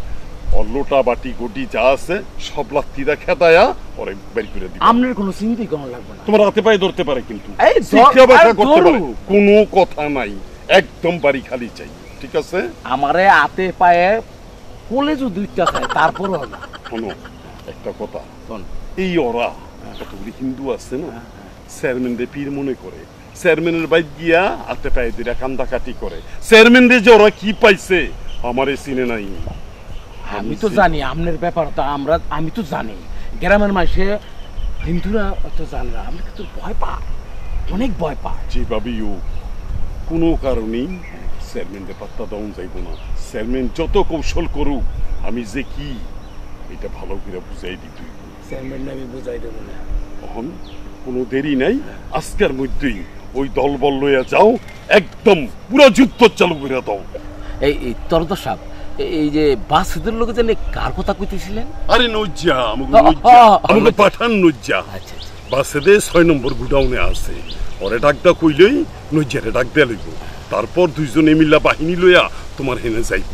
লোটা বাটি গটি যা আছে সব লাত্তিরা খেদায়া ওরে বের করে দিবা। আপনার কোনো চিন্তাই করা লাগবে না। তোমার হাতে পায়ে ধরতে পারে, কিন্তু এই শিক্ষা ব্যবসা করতে পারে, কোনো কথা নাই। একদম বাড়ি খালি চাই, ঠিক আছে? আমারে হাতে পায়ে কোলে যদি দুইটা চাই তারপরও না। শোনো একটা কথা, এই ওরা কতগুলি হিন্দু আছে না, চেয়ারম্যান রে পীর মনে করে, চেয়ারম্যানের বাইক গিয়া হাতে পায়ে দুইটা কান্দা কাটি করে। চেয়ারম্যান রে যে ওরা কি পাইছে আমারে চিনে নাই। আমি তো জানি আপনার ব্যাপারটা, আমি তো জানি গ্রামের মাসে হিন্দুরা অত জানে না, আমরা কিন্তু ভয় পায়, অনেক ভয় পায়। যেভাবেই হোক কোনো কারণেই চেয়ারম্যানদের পাত্তা দেওয়া যাইব না। চেয়ারম্যান যত কৌশল করুক, আমি যে কি এটা ভালো করে বুঝাই দিতে। চেয়ারম্যান আমি বুঝাই দেবো না। এখন কোনো দেরি নাই, আজকের মধ্যেই ওই দলবল লইয়া যাও, একদম পুরো যুদ্ধ চালু করে দাও। এই তরফদার সাহেব, এই যে বাসুদের লোকে জানি কার কথা কইতেছিলেন? আরে নজ্জা, আমাকে পাঠান নজ্জা। বাসেদে 6 নম্বর গুডাউনে আছে, ওরে ডাকটা কইলেই নজ্জারে ডাক দেয়া লইব। তারপর দুইজনে মিল্লা বাহিনী লইয়া তোমার হেনে যাইব।